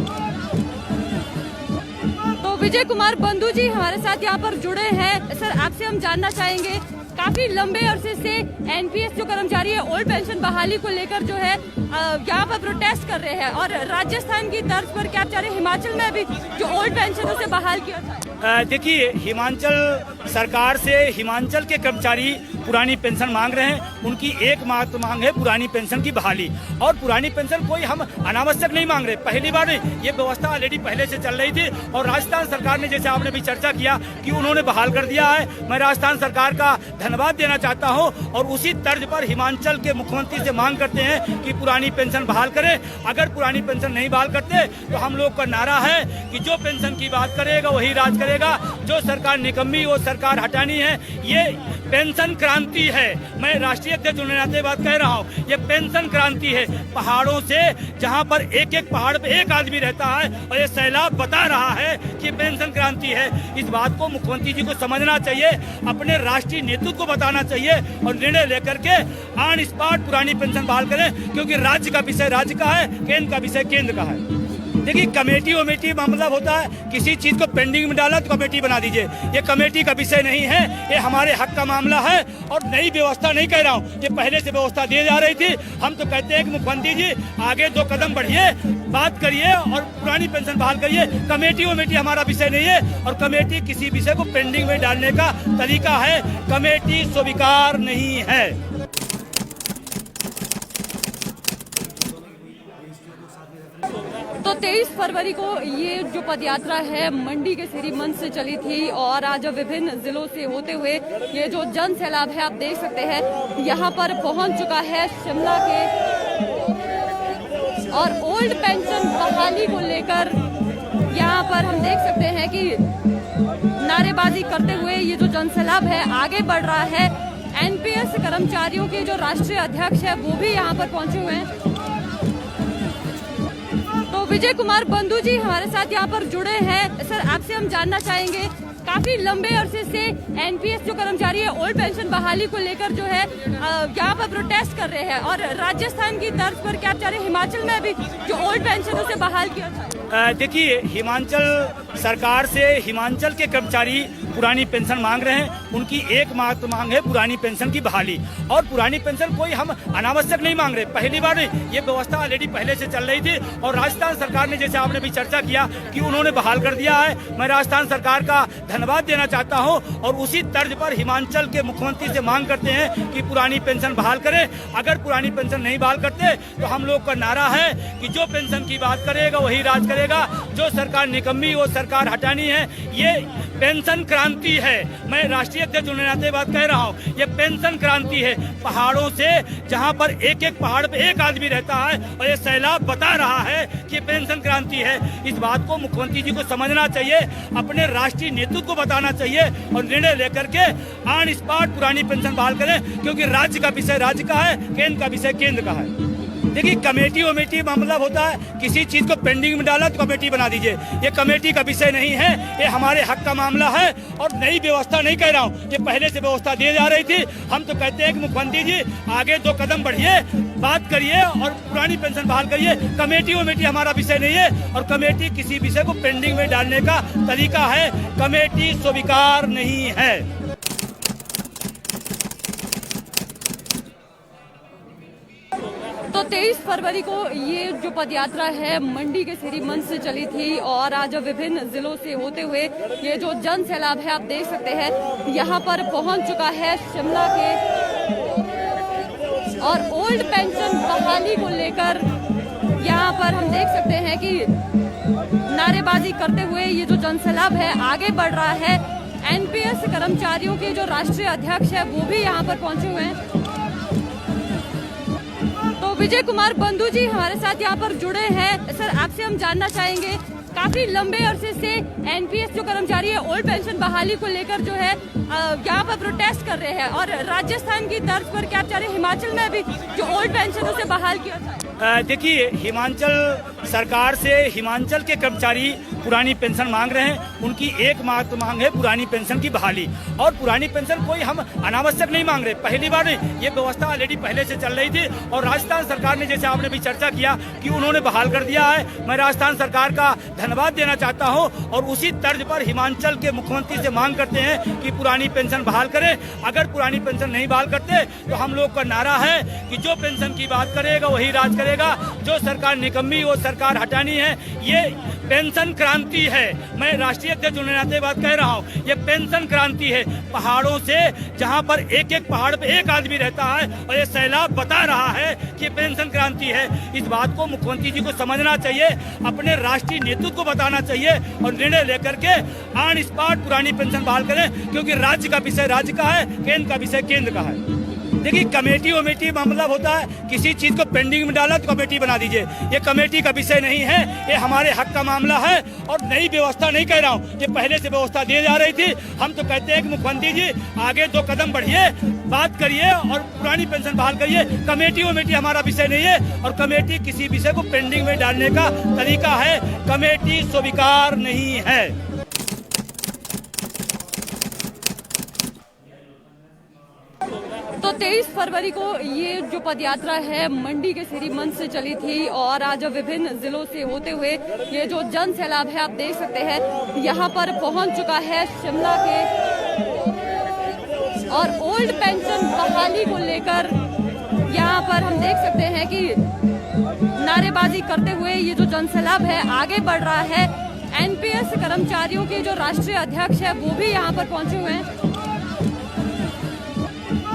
तो विजय कुमार बंधु जी हमारे साथ यहाँ पर जुड़े हैं। सर आपसे हम जानना चाहेंगे काफी लंबे अरसे से एनपीएस जो कर्मचारी है ओल्ड पेंशन बहाली को लेकर जो है यहाँ पर प्रोटेस्ट कर रहे हैं और राजस्थान की तर्ज पर क्या चाह रहे हैं हिमाचल में भी जो ओल्ड पेंशन उसे बहाल किया जाए। देखिए, हिमाचल सरकार से हिमाचल के कर्मचारी पुरानी पेंशन मांग रहे हैं। उनकी एकमात्र मांग है पुरानी पेंशन की बहाली। और पुरानी पेंशन कोई हम अनावश्यक नहीं मांग रहे, पहली बार ये व्यवस्था ऑलरेडी पहले से चल रही थी और राजस्थान सरकार ने, जैसे आपने भी चर्चा किया कि उन्होंने बहाल कर दिया है। मैं राजस्थान सरकार का धन्यवाद देना चाहता हूं और उसी तर्ज पर हिमाचल के मुख्यमंत्री से मांग करते हैं कि पुरानी पेंशन बहाल करें। अगर पुरानी पेंशन नहीं बहाल करते तो हम लोग का नारा है कि जो पेंशन की बात करेगा वही राज करेगा, जो सरकार निकम्मी वो सरकार हटानी है। ये पेंशन क्रांति है, मैं राष्ट्रीय अध्यक्ष होने नाते बात कह रहा हूँ। ये पेंशन क्रांति है। पहाड़ों से जहाँ पर एक एक पहाड़ पे एक आदमी रहता है और ये सैलाब बता रहा है कि पेंशन क्रांति है। इस बात को मुख्यमंत्री जी को समझना चाहिए, अपने राष्ट्रीय नेतृत्व को बताना चाहिए और निर्णय लेकर के ऑन स्पॉट पुरानी पेंशन बहाल करें, क्योंकि राज्य का विषय राज्य का है, केंद्र का विषय केंद्र का है। देखिए, कमेटी वमेटी मतलब होता है किसी चीज को पेंडिंग में डाला तो कमेटी बना दीजिए। ये कमेटी का विषय नहीं है, ये हमारे हक का मामला है और नई व्यवस्था नहीं कह रहा हूँ, ये पहले से व्यवस्था दी जा रही थी। हम तो कहते हैं कि मुख्यमंत्री जी आगे 2 कदम बढ़िए, बात करिए और पुरानी पेंशन बहाल करिए। कमेटी वमेटी हमारा विषय नहीं है और कमेटी किसी विषय को पेंडिंग में डालने का तरीका है। कमेटी स्वीकार नहीं है। तो 23 फरवरी को ये जो पदयात्रा है मंडी के सिरी मंच से चली थी और आज विभिन्न जिलों से होते हुए ये जो जन सैलाब है आप देख सकते हैं यहाँ पर पहुंच चुका है शिमला के। और ओल्ड पेंशन बहाली को लेकर यहाँ पर हम देख सकते हैं कि नारेबाजी करते हुए ये जो जन सैलाब है आगे बढ़ रहा है। एनपीएस कर्मचारियों के जो राष्ट्रीय अध्यक्ष है वो भी यहाँ पर पहुंचे हुए हैं। तो विजय कुमार बंधु जी हमारे साथ यहाँ पर जुड़े हैं। सर, आपसे हम जानना चाहेंगे, काफी लंबे अरसे से एनपीएस जो कर्मचारी है ओल्ड पेंशन बहाली को लेकर जो है यहाँ पर प्रोटेस्ट कर रहे हैं और राजस्थान की तर्ज पर क्या चाह रहे हैं हिमाचल में भी जो ओल्ड पेंशन उसे बहाल किया जाए। देखिए, हिमाचल सरकार से हिमाचल के कर्मचारी पुरानी पेंशन मांग रहे हैं। उनकी एकमात्र मांग है पुरानी पेंशन की बहाली। और पुरानी पेंशन कोई हम अनावश्यक नहीं मांग रहे, पहली बार ये व्यवस्था ऑलरेडी पहले से चल रही थी और राजस्थान सरकार ने, जैसे आपने भी चर्चा किया कि उन्होंने बहाल कर दिया है। मैं राजस्थान सरकार का धन्यवाद देना चाहता हूं और उसी तर्ज पर हिमाचल के मुख्यमंत्री से मांग करते हैं कि पुरानी पेंशन बहाल करें। अगर पुरानी पेंशन नहीं बहाल करते तो हम लोग का नारा है कि जो पेंशन की बात करेगा वही राज करेगा, जो सरकार निकम्मी वो सरकार हटानी है। ये पेंशन क्रांति है, मैं राष्ट्रीय अध्यक्ष होने नाते बात कह रहा हूँ। ये पेंशन क्रांति है। पहाड़ों से जहाँ पर एक एक पहाड़ पे एक आदमी रहता है और ये सैलाब बता रहा है कि पेंशन क्रांति है। इस बात को मुख्यमंत्री जी को समझना चाहिए, अपने राष्ट्रीय नेतृत्व को बताना चाहिए और निर्णय लेकर के ऑन स्पॉट पुरानी पेंशन बहाल करें, क्योंकि राज्य का विषय राज्य का है, केंद्र का विषय केंद्र का है। देखिए, कमेटी वमेटी मतलब होता है किसी चीज को पेंडिंग में डाला तो कमेटी बना दीजिए। ये कमेटी का विषय नहीं है, ये हमारे हक का मामला है और नई व्यवस्था नहीं कह रहा हूँ, ये पहले से व्यवस्था दी जा रही थी। हम तो कहते हैं कि मुख्यमंत्री जी आगे 2 कदम बढ़िए, बात करिए और पुरानी पेंशन बहाल करिए। कमेटी वमेटी हमारा विषय नहीं है और कमेटी किसी विषय को पेंडिंग में डालने का तरीका है। कमेटी स्वीकार नहीं है। तो 23 फरवरी को ये जो पदयात्रा है मंडी के सिरी मंच से चली थी और आज विभिन्न जिलों से होते हुए ये जो जन सैलाब है आप देख सकते हैं यहाँ पर पहुंच चुका है शिमला के। और ओल्ड पेंशन बहाली को लेकर यहाँ पर हम देख सकते हैं कि नारेबाजी करते हुए ये जो जन सैलाब है आगे बढ़ रहा है। एनपीएस कर्मचारियों के जो राष्ट्रीय अध्यक्ष है वो भी यहाँ पर पहुंचे हुए हैं। तो विजय कुमार बंधु जी हमारे साथ यहाँ पर जुड़े हैं। सर, आपसे हम जानना चाहेंगे, काफी लंबे अरसे से एनपीएस जो कर्मचारी है ओल्ड पेंशन बहाली को लेकर जो है यहाँ पर प्रोटेस्ट कर रहे हैं और राजस्थान की तर्ज पर क्या चाह रहे हैं हिमाचल में भी जो ओल्ड पेंशन उसे बहाल किया जाए। देखिए, हिमाचल सरकार से हिमाचल के कर्मचारी पुरानी पेंशन मांग रहे हैं, उनकी एकमात्र मांग है पुरानी पेंशन की बहाली। और पुरानी पेंशन कोई हम अनावश्यक नहीं मांग रहे, पहली बार ये व्यवस्था ऑलरेडी पहले से चल रही थी और राजस्थान सरकार ने, जैसे आपने भी चर्चा किया कि उन्होंने बहाल कर दिया है, मैं राजस्थान सरकार का धन्यवाद देना चाहता हूं। और उसी तर्ज पर हिमाचल के मुख्यमंत्री से मांग करते हैं कि पुरानी पेंशन बहाल करें। अगर पुरानी पेंशन नहीं बहाल करते तो हम लोग का नारा है कि जो पेंशन की बात करेगा वही राज करेगा, जो सरकार निकम्मी वो सरकार हटानी है। ये पेंशन क्रांति है, मैं राष्ट्रीय अध्यक्ष होने नाते बात कह रहा हूँ, ये पेंशन क्रांति है। पहाड़ों से जहाँ पर एक एक पहाड़ पे एक आदमी रहता है और ये सैलाब बता रहा है कि पेंशन क्रांति है। इस बात को मुख्यमंत्री जी को समझना चाहिए, अपने राष्ट्रीय नेतृत्व को बताना चाहिए और निर्णय लेकर के ऑन स्पॉट पुरानी पेंशन बहाल करें, क्योंकि राज्य का विषय राज्य का है, केंद्र का विषय केंद्र का है। देखिए, कमेटी वमेटी मतलब होता है किसी चीज को पेंडिंग में डाला तो कमेटी बना दीजिए, ये कमेटी का विषय नहीं है, ये हमारे हक का मामला है। और नई व्यवस्था नहीं कह रहा हूँ, ये पहले से व्यवस्था दी जा रही थी। हम तो कहते हैं कि मुख्यमंत्री जी आगे 2 कदम बढ़िए, बात करिए और पुरानी पेंशन बहाल करिए। कमेटी वमेटी हमारा विषय नहीं है और कमेटी किसी विषय को पेंडिंग में डालने का तरीका है, कमेटी स्वीकार नहीं है। तो 23 फरवरी को ये जो पदयात्रा है मंडी के सिरी मंच से चली थी और आज विभिन्न जिलों से होते हुए ये जो जन सैलाब है आप देख सकते हैं यहाँ पर पहुंच चुका है शिमला के। और ओल्ड पेंशन बहाली को लेकर यहाँ पर हम देख सकते हैं कि नारेबाजी करते हुए ये जो जन सैलाब है आगे बढ़ रहा है। एनपीएस कर्मचारियों के जो राष्ट्रीय अध्यक्ष है वो भी यहाँ पर पहुंचे हुए हैं।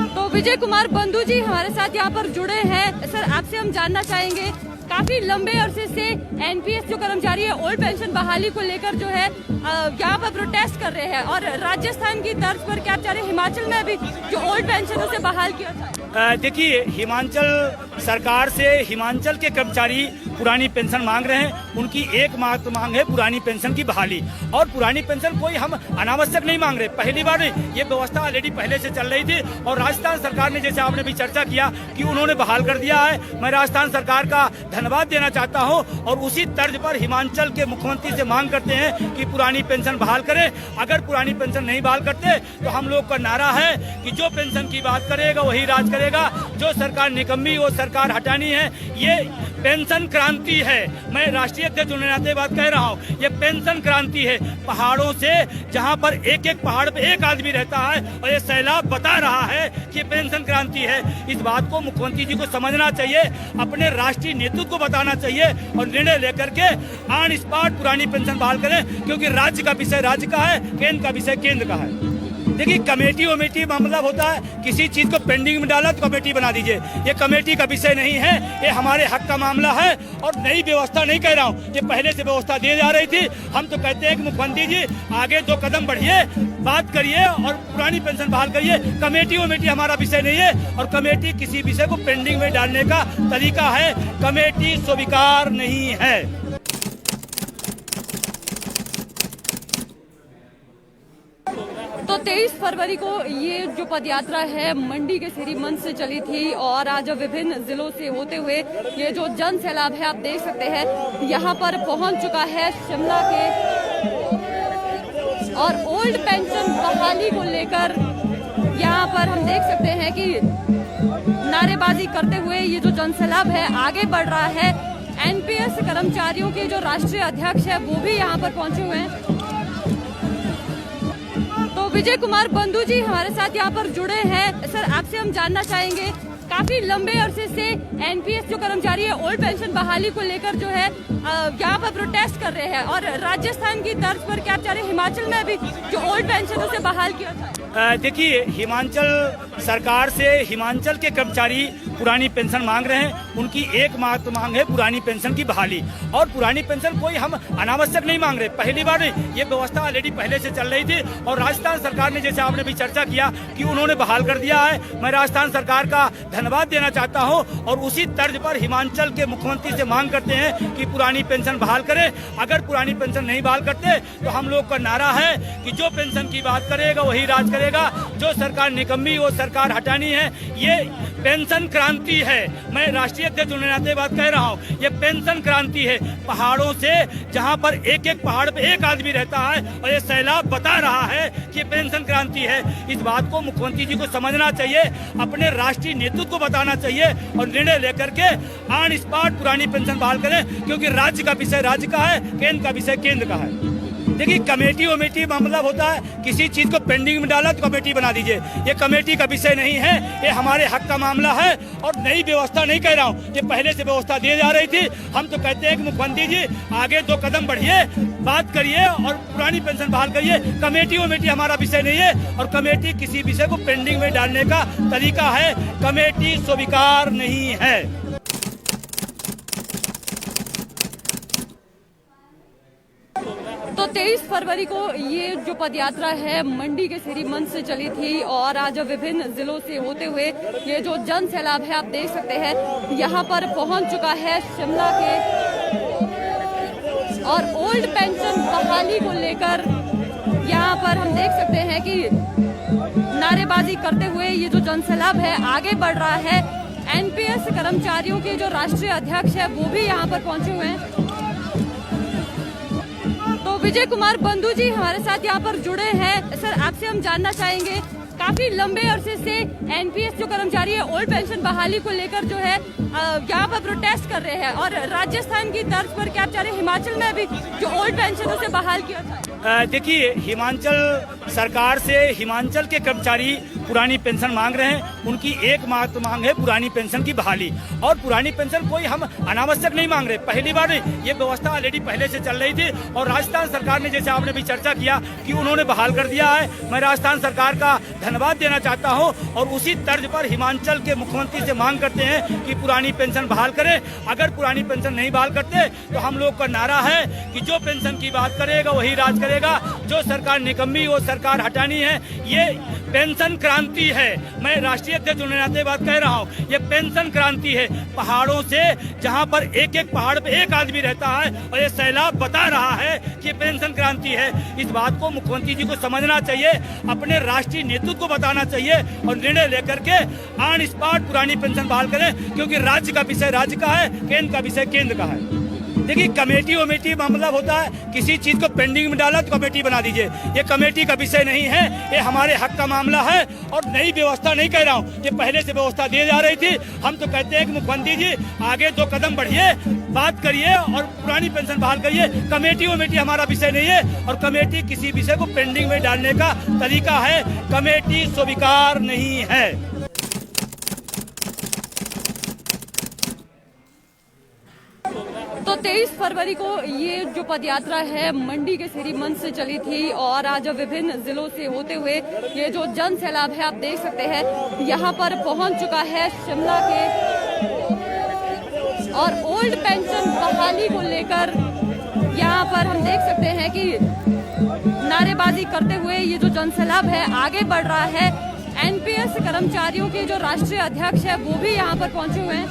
तो विजय कुमार बंधु जी हमारे साथ यहाँ पर जुड़े हैं। सर, आपसे हम जानना चाहेंगे, काफी लंबे अरसे से एनपीएस जो कर्मचारी है ओल्ड पेंशन बहाली को लेकर जो है यहाँ पर प्रोटेस्ट कर रहे हैं और राजस्थान की तर्ज पर क्या चाह रहे हिमाचल में भी जो ओल्ड पेंशन उसे बहाल किया जाए। देखिए, हिमाचल सरकार से हिमाचल के कर्मचारी पुरानी पेंशन मांग रहे हैं, उनकी एकमात्र मांग है पुरानी पेंशन की बहाली। और पुरानी पेंशन कोई हम अनावश्यक नहीं मांग रहे, पहली बार ये व्यवस्था ऑलरेडी पहले से चल रही थी और राजस्थान सरकार ने, जैसे आपने भी चर्चा किया कि उन्होंने बहाल कर दिया है, मैं राजस्थान सरकार का धन्यवाद देना चाहता हूं। और उसी तर्ज पर हिमाचल के मुख्यमंत्री से मांग करते हैं कि पुरानी पेंशन बहाल करें। अगर पुरानी पेंशन नहीं बहाल करते तो हम लोग का नारा है कि जो पेंशन की बात करेगा वही राज करेगा, जो सरकार निकम्मी वो सरकार हटानी है। ये पेंशन क्रांति है, मैं राष्ट्रीय अध्यक्ष होने नाते बात कह रहा हूँ, ये पेंशन क्रांति है। पहाड़ों से जहाँ पर एक एक पहाड़ पे एक आदमी रहता है और ये सैलाब बता रहा है कि पेंशन क्रांति है। इस बात को मुख्यमंत्री जी को समझना चाहिए, अपने राष्ट्रीय नेतृत्व को बताना चाहिए और निर्णय लेकर के ऑन स्पॉट पुरानी पेंशन बहाल करें, क्योंकि राज्य का विषय राज्य का है, केंद्र का विषय केंद्र का है। देखिए, कमेटी वमेटी मतलब होता है किसी चीज को पेंडिंग में डाला तो कमेटी बना दीजिए, ये कमेटी का विषय नहीं है, ये हमारे हक का मामला है। और नई व्यवस्था नहीं कह रहा हूँ, ये पहले से व्यवस्था दी जा रही थी। हम तो कहते हैं कि मुख्यमंत्री जी आगे 2 कदम बढ़िए, बात करिए और पुरानी पेंशन बहाल करिए। कमेटी वमेटी हमारा विषय नहीं है और कमेटी किसी विषय को पेंडिंग में डालने का तरीका है, कमेटी स्वीकार नहीं है। तो 23 फरवरी को ये जो पदयात्रा है मंडी के सिरी मंच से चली थी और आज विभिन्न जिलों से होते हुए ये जो जन सैलाब है आप देख सकते हैं यहाँ पर पहुंच चुका है शिमला के। और ओल्ड पेंशन बहाली को लेकर यहाँ पर हम देख सकते हैं कि नारेबाजी करते हुए ये जो जन सैलाब है आगे बढ़ रहा है। एनपीएस कर्मचारियों के जो राष्ट्रीय अध्यक्ष है वो भी यहाँ पर पहुंचे हुए हैं। तो विजय कुमार बंधु जी हमारे साथ यहाँ पर जुड़े हैं। सर, आपसे हम जानना चाहेंगे, काफी लंबे अरसे से एनपीएस जो कर्मचारी है ओल्ड पेंशन बहाली को लेकर जो है यहाँ पर प्रोटेस्ट कर रहे हैं और राजस्थान की तर्ज पर क्या चाह रहे हिमाचल में भी जो ओल्ड पेंशन उसे बहाल किया जाए। देखिए, हिमाचल सरकार से हिमाचल के कर्मचारी पुरानी पेंशन मांग रहे हैं, उनकी एकमात्र मांग है पुरानी पेंशन की बहाली। और पुरानी पेंशन कोई हम अनावश्यक नहीं मांग रहे, पहली बार ये व्यवस्था ऑलरेडी पहले से चल रही थी और राजस्थान सरकार ने, जैसे आपने भी चर्चा किया कि उन्होंने बहाल कर दिया है, मैं राजस्थान सरकार का धन्यवाद देना चाहता हूं। और उसी तर्ज पर हिमाचल के मुख्यमंत्री से मांग करते हैं कि पुरानी पेंशन बहाल करें। अगर पुरानी पेंशन नहीं बहाल करते तो हम लोग का नारा है कि जो पेंशन की बात करेगा वही राज करेगा, जो सरकार निकम्मी वो सरकार हटानी है। ये पेंशन क्रांति है, मैं राष्ट्रीय राष्ट्रीय अध्यक्ष होने के नाते बात कह रहा हूँ, ये पेंशन क्रांति है। पहाड़ों से जहाँ पर एक एक पहाड़ पे एक आदमी रहता है और ये सैलाब बता रहा है कि पेंशन क्रांति है। इस बात को मुख्यमंत्री जी को समझना चाहिए, अपने राष्ट्रीय नेतृत्व को बताना चाहिए और निर्णय लेकर के ऑन स्पॉट पुरानी पेंशन बहाल करें, क्योंकि राज्य का विषय राज्य का है, केंद्र का विषय केंद्र का है। देखिए, कमेटी वमेटी मामला होता है, किसी चीज को पेंडिंग में डाला तो कमेटी बना दीजिए। ये कमेटी का विषय नहीं है, ये हमारे हक का मामला है। और नई व्यवस्था नहीं कह रहा हूँ, ये पहले से व्यवस्था दी जा रही थी। हम तो कहते हैं कि मुख्यमंत्री जी आगे 2 कदम बढ़िए, बात करिए और पुरानी पेंशन बहाल करिए। कमेटी वमेटी हमारा विषय नहीं है और कमेटी किसी विषय को पेंडिंग में डालने का तरीका है। कमेटी स्वीकार नहीं है। तो 23 फरवरी को ये जो पदयात्रा है मंडी के सिरी मंच से चली थी और आज विभिन्न जिलों से होते हुए ये जो जन सैलाब है आप देख सकते हैं यहाँ पर पहुंच चुका है शिमला के। और ओल्ड पेंशन बहाली को लेकर यहाँ पर हम देख सकते हैं कि नारेबाजी करते हुए ये जो जन सैलाब है आगे बढ़ रहा है। एनपीएस कर्मचारियों के जो राष्ट्रीय अध्यक्ष है वो भी यहाँ पर पहुंचे हुए हैं। तो विजय कुमार बंधु जी हमारे साथ यहाँ पर जुड़े हैं। सर, आपसे हम जानना चाहेंगे, काफी लंबे अरसे से एनपीएस जो कर्मचारी है ओल्ड पेंशन बहाली को लेकर जो है यहाँ पर प्रोटेस्ट कर रहे हैं और राजस्थान की तर्ज पर क्या आप चाह रहे हैं हिमाचल में भी जो ओल्ड पेंशन उसे बहाल किया जाए? देखिए, हिमाचल सरकार से हिमाचल के कर्मचारी पुरानी पेंशन मांग रहे हैं। उनकी एकमात्र मांग है पुरानी पेंशन की बहाली। और पुरानी पेंशन कोई हम अनावश्यक नहीं मांग रहे, पहली बार ये व्यवस्था ऑलरेडी पहले से चल रही थी। और राजस्थान सरकार ने, जैसे आपने भी चर्चा किया कि उन्होंने बहाल कर दिया है, मैं राजस्थान सरकार का धन्यवाद देना चाहता हूँ। और उसी तर्ज पर हिमाचल के मुख्यमंत्री से मांग करते हैं कि पुरानी पेंशन बहाल करें। अगर पुरानी पेंशन नहीं बहाल करते तो हम लोग का नारा है कि जो पेंशन की बात करेगा वही राज करेगा, जो सरकार निकम्मी वो सरकार हटानी है। ये पेंशन क्रांति है। मैं राष्ट्रीय अध्यक्ष होने के नाते बात कह रहा हूँ, ये पेंशन क्रांति है। पहाड़ों से जहाँ पर एक एक पहाड़ पे एक आदमी रहता है और ये सैलाब बता रहा है कि पेंशन क्रांति है। इस बात को मुख्यमंत्री जी को समझना चाहिए, अपने राष्ट्रीय नेतृत्व को बताना चाहिए और निर्णय लेकर के ऑन स्पॉट पुरानी पेंशन बहाल करें, क्योंकि राज्य का विषय राज्य का है, केंद्र का विषय केंद्र का है। देखिए, कमेटी वमेटी मामला होता है, किसी चीज को पेंडिंग में डाला तो कमेटी बना दीजिए। ये कमेटी का विषय नहीं है, ये हमारे हक का मामला है। और नई व्यवस्था नहीं कह रहा हूँ, ये पहले से व्यवस्था दी जा रही थी। हम तो कहते हैं कि मुख्यमंत्री जी आगे 2 कदम बढ़िए, बात करिए और पुरानी पेंशन बहाल करिए। कमेटी वमेटी हमारा विषय नहीं है और कमेटी किसी विषय को पेंडिंग में डालने का तरीका है। कमेटी स्वीकार नहीं है। तो 23 फरवरी को ये जो पदयात्रा है मंडी के सिरी मंच से चली थी और आज विभिन्न जिलों से होते हुए ये जो जन सैलाब है आप देख सकते हैं यहाँ पर पहुंच चुका है शिमला के। और ओल्ड पेंशन बहाली को लेकर यहाँ पर हम देख सकते हैं कि नारेबाजी करते हुए ये जो जन सैलाब है आगे बढ़ रहा है। एनपीएस कर्मचारियों के जो राष्ट्रीय अध्यक्ष है वो भी यहाँ पर पहुंचे हुए हैं।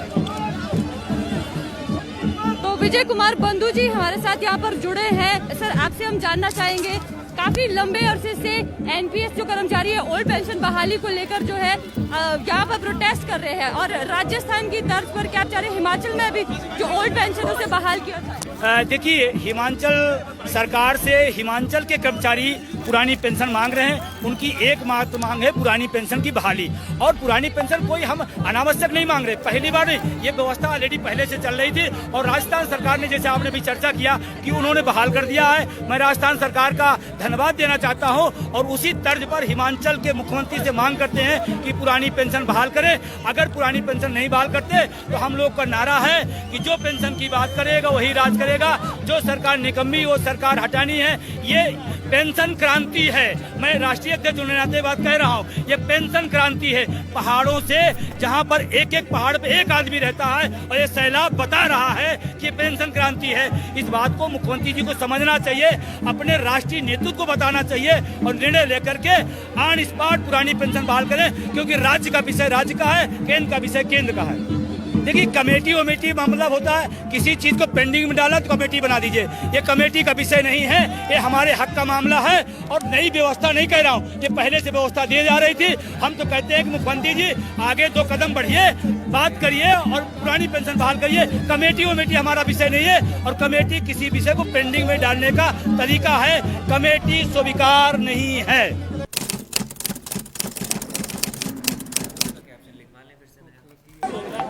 तो विजय कुमार बंधु जी हमारे साथ यहाँ पर जुड़े हैं। सर, आपसे हम जानना चाहेंगे, काफी लंबे अरसे से एनपीएस जो कर्मचारी है ओल्ड पेंशन बहाली को लेकर जो है यहाँ पर प्रोटेस्ट कर रहे हैं और राजस्थान की तर्ज पर क्या आप चाह रहे हैं हिमाचल में भी जो ओल्ड पेंशन उसे बहाल किया जाए? देखिए, हिमाचल सरकार से हिमाचल के कर्मचारी पुरानी पेंशन मांग रहे हैं। उनकी एकमात्र मांग है पुरानी पेंशन की बहाली। और पुरानी पेंशन कोई हम अनावश्यक नहीं मांग रहे, पहली बार ये व्यवस्था ऑलरेडी पहले से चल रही थी। और राजस्थान सरकार ने, जैसे आपने भी चर्चा किया कि उन्होंने बहाल कर दिया है, मैं राजस्थान सरकार का धन्यवाद देना चाहता हूँ। और उसी तर्ज पर हिमाचल के मुख्यमंत्री से मांग करते हैं कि पुरानी पेंशन बहाल करें। अगर पुरानी पेंशन नहीं बहाल करते तो हम लोग का नारा है कि जो पेंशन की बात करेगा वही राज करेगा, जो सरकार निकम्मी वो सरकार हटानी है। ये पेंशन क्रांति है। मैं राष्ट्रीय अध्यक्ष होने के नाते बात कह रहा हूँ, ये पेंशन क्रांति है। पहाड़ों से जहाँ पर एक एक पहाड़ पे एक आदमी रहता है और ये सैलाब बता रहा है कि पेंशन क्रांति है। इस बात को मुख्यमंत्री जी को समझना चाहिए, अपने राष्ट्रीय नेतृत्व को बताना चाहिए और निर्णय लेकर के ऑन स्पॉट पुरानी पेंशन बहाल करें, क्योंकि राज्य का विषय राज्य का है, केंद्र का विषय केंद्र का है। देखिए कमेटी वमेटी मतलब होता है किसी चीज को पेंडिंग में डाला तो कमेटी बना दीजिए। ये कमेटी का विषय नहीं है, ये हमारे हक का मामला है। और नई व्यवस्था नहीं कह रहा हूँ, ये पहले से व्यवस्था दी जा रही थी। हम तो कहते हैं कि मुख्यमंत्री जी आगे 2 कदम बढ़िए, बात करिए और पुरानी पेंशन बहाल करिए। कमेटी वमेटी हमारा विषय नहीं है और कमेटी किसी विषय को पेंडिंग में डालने का तरीका है। कमेटी स्वीकार नहीं है।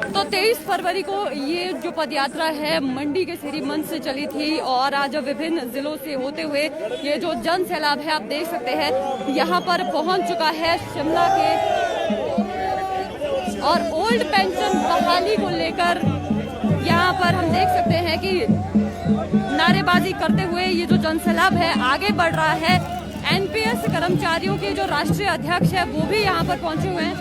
तो 23 फरवरी को ये जो पदयात्रा है मंडी के सिरी मंच से चली थी और आज विभिन्न जिलों से होते हुए ये जो जन सैलाब है आप देख सकते हैं यहाँ पर पहुंच चुका है शिमला के। और ओल्ड पेंशन बहाली को लेकर यहाँ पर हम देख सकते हैं कि नारेबाजी करते हुए ये जो जन सैलाब है आगे बढ़ रहा है। एनपीएस कर्मचारियों के जो राष्ट्रीय अध्यक्ष है वो भी यहाँ पर पहुंचे हुए हैं।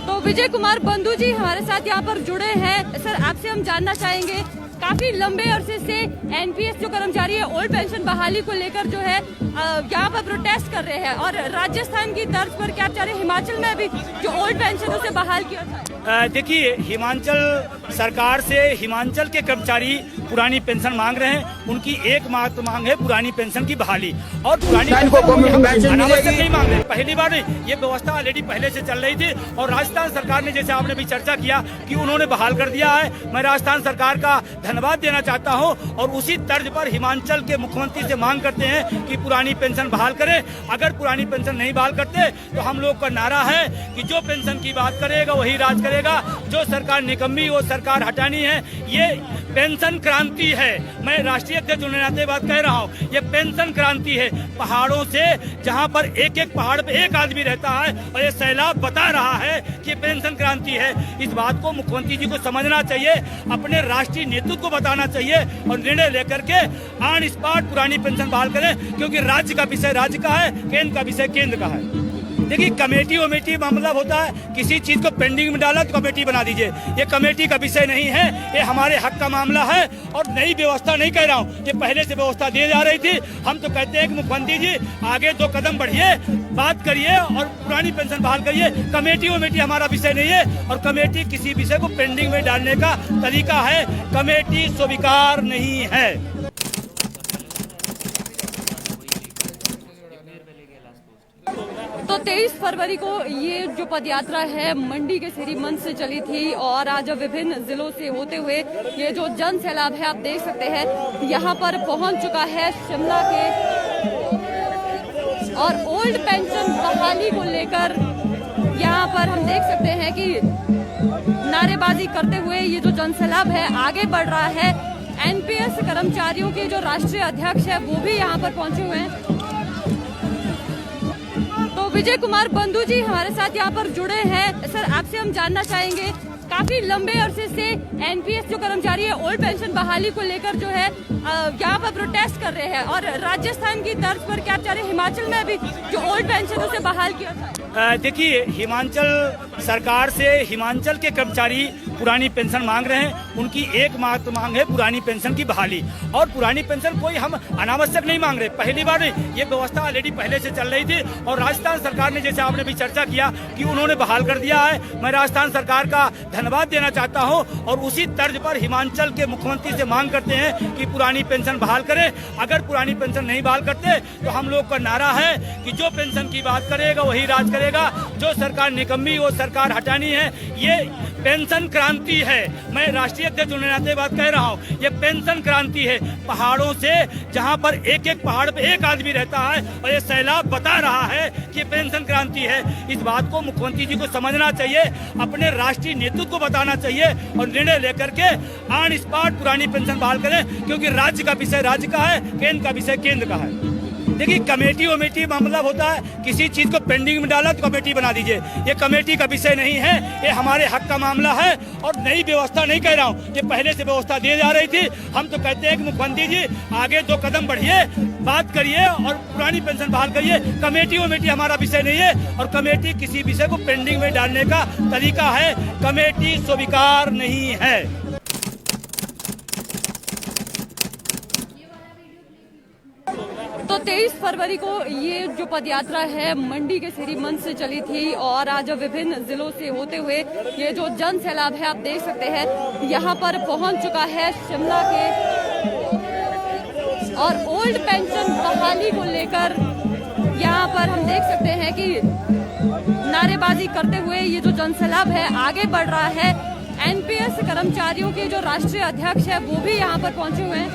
तो विजय कुमार बंधु जी हमारे साथ यहाँ पर जुड़े हैं। सर आपसे हम जानना चाहेंगे, काफी लंबे अरसे से एनपीएस जो कर्मचारी है ओल्ड पेंशन बहाली को लेकर जो है यहाँ पर प्रोटेस्ट कर रहे हैं और राजस्थान की तर्ज पर क्या चाह रहे हिमाचल में अभी जो ओल्ड पेंशन उसे बहाल किया जाए। देखिए हिमाचल सरकार से हिमाचल के कर्मचारी पुरानी पेंशन मांग रहे हैं। उनकी एकमात्र मांग है पुरानी पेंशन की बहाली। और पुरानी अनावश्यक नहीं मांग रहे, पहली बार नहीं, ये व्यवस्था ऑलरेडी पहले से चल रही थी। और राजस्थान सरकार ने जैसे आपने भी चर्चा किया कि उन्होंने बहाल कर दिया है, मैं राजस्थान सरकार का धन्यवाद देना चाहता हूं। और उसी तर्ज पर हिमाचल के मुख्यमंत्री से मांग करते हैं कि पुरानी पेंशन बहाल करें। अगर पुरानी पेंशन नहीं बहाल करते तो हम लोग का नारा है कि जो पेंशन की बात करेगा वही राज करेगा। जो सरकार निकम्मी वो सरकार हटानी है। ये पेंशन क्रांति है। मैं राष्ट्रीय अध्यक्ष होने नाते बात कह रहा हूँ, ये पेंशन क्रांति है। पहाड़ों से जहाँ पर एक एक पहाड़ पे एक आदमी रहता है और ये सैलाब बता रहा है कि पेंशन क्रांति है। इस बात को मुख्यमंत्री जी को समझना चाहिए, अपने राष्ट्रीय नेतृत्व को बताना चाहिए और निर्णय लेकर के ऑन स्पॉट पुरानी पेंशन बहाल करें। क्योंकि राज्य का विषय राज्य का है, केंद्र का विषय केंद्र का है। देखिए कमेटी वमेटी मतलब होता है किसी चीज को पेंडिंग में डाला तो कमेटी बना दीजिए। ये कमेटी का विषय नहीं है, ये हमारे हक का मामला है। और नई व्यवस्था नहीं कह रहा हूँ, ये पहले से व्यवस्था दी जा रही थी। हम तो कहते हैं कि मुख्यमंत्री जी आगे 2 कदम बढ़िए, बात करिए और पुरानी पेंशन बहाल करिए। कमेटी वमेटी हमारा विषय नहीं है और कमेटी किसी विषय को पेंडिंग में डालने का तरीका है। कमेटी स्वीकार नहीं है। तो 23 फरवरी को ये जो पदयात्रा है मंडी के सिरी मंच से चली थी और आज विभिन्न जिलों से होते हुए ये जो जन सैलाब है आप देख सकते हैं यहाँ पर पहुंच चुका है शिमला के। और ओल्ड पेंशन बहाली को लेकर यहाँ पर हम देख सकते हैं कि नारेबाजी करते हुए ये जो जन सैलाब है आगे बढ़ रहा है। एनपीएस कर्मचारियों के जो राष्ट्रीय अध्यक्ष है वो भी यहाँ पर पहुंचे हुए हैं। तो विजय कुमार बंधु जी हमारे साथ यहाँ पर जुड़े हैं। सर आपसे हम जानना चाहेंगे, काफी लंबे अरसे से एनपीएस जो कर्मचारी है ओल्ड पेंशन बहाली को लेकर जो है यहाँ पर प्रोटेस्ट कर रहे हैं और राजस्थान की तर्ज पर क्या चाह रहे हिमाचल में अभी जो ओल्ड पेंशन उसे बहाल किया जाए। देखिए हिमाचल सरकार से हिमाचल के कर्मचारी पुरानी पेंशन मांग रहे हैं। उनकी एकमात्र मांग है पुरानी पेंशन की बहाली। और पुरानी पेंशन कोई हम अनावश्यक नहीं मांग रहे, पहली बार नहीं, ये व्यवस्था ऑलरेडी पहले से चल रही थी। और राजस्थान सरकार ने जैसे आपने भी चर्चा किया कि उन्होंने बहाल कर दिया है, मैं राजस्थान सरकार का धन्यवाद देना चाहता हूं। और उसी तर्ज पर हिमाचल के मुख्यमंत्री से मांग करते हैं कि पुरानी पेंशन बहाल करें। अगर पुरानी पेंशन नहीं बहाल करते तो हम लोग का नारा है कि जो पेंशन की बात करेगा वही राज करेगा। जो सरकार निकम्मी वो सरकार हटानी है। ये पेंशन क्रांति है। मैं राष्ट्रीय अध्यक्ष होने नाते बात कह रहा हूँ, ये पेंशन क्रांति है। पहाड़ों से जहाँ पर एक एक पहाड़ पे एक आदमी रहता है और ये सैलाब बता रहा है कि पेंशन क्रांति है। इस बात को मुख्यमंत्री जी को समझना चाहिए, अपने राष्ट्रीय नेतृत्व को बताना चाहिए और निर्णय लेकर के ऑन स्पॉट पुरानी पेंशन बहाल करें। क्योंकि राज्य का विषय राज्य का है, केंद्र का विषय केंद्र का है। देखिए कमेटी वमेटी मतलब होता है किसी चीज को पेंडिंग में डाला तो कमेटी बना दीजिए। ये कमेटी का विषय नहीं है, ये हमारे हक का मामला है। और नई व्यवस्था नहीं कह रहा हूँ, ये पहले से व्यवस्था दी जा रही थी। हम तो कहते हैं कि मुख्यमंत्री जी आगे 2 कदम बढ़िए, बात करिए और पुरानी पेंशन बहाल करिए। कमेटी वमेटी हमारा विषय नहीं है और कमेटी किसी विषय को पेंडिंग में डालने का तरीका है। कमेटी स्वीकार नहीं है। तो 23 फरवरी को ये जो पदयात्रा है मंडी के सिरी मंच से चली थी और आज विभिन्न जिलों से होते हुए ये जो जन सैलाब है आप देख सकते हैं यहाँ पर पहुंच चुका है शिमला के और ओल्ड पेंशन बहाली को लेकर यहाँ पर हम देख सकते हैं कि नारेबाजी करते हुए ये जो जन सैलाब है आगे बढ़ रहा है। एनपीएस कर्मचारियों के जो राष्ट्रीय अध्यक्ष है वो भी यहाँ पर पहुंचे हुए हैं।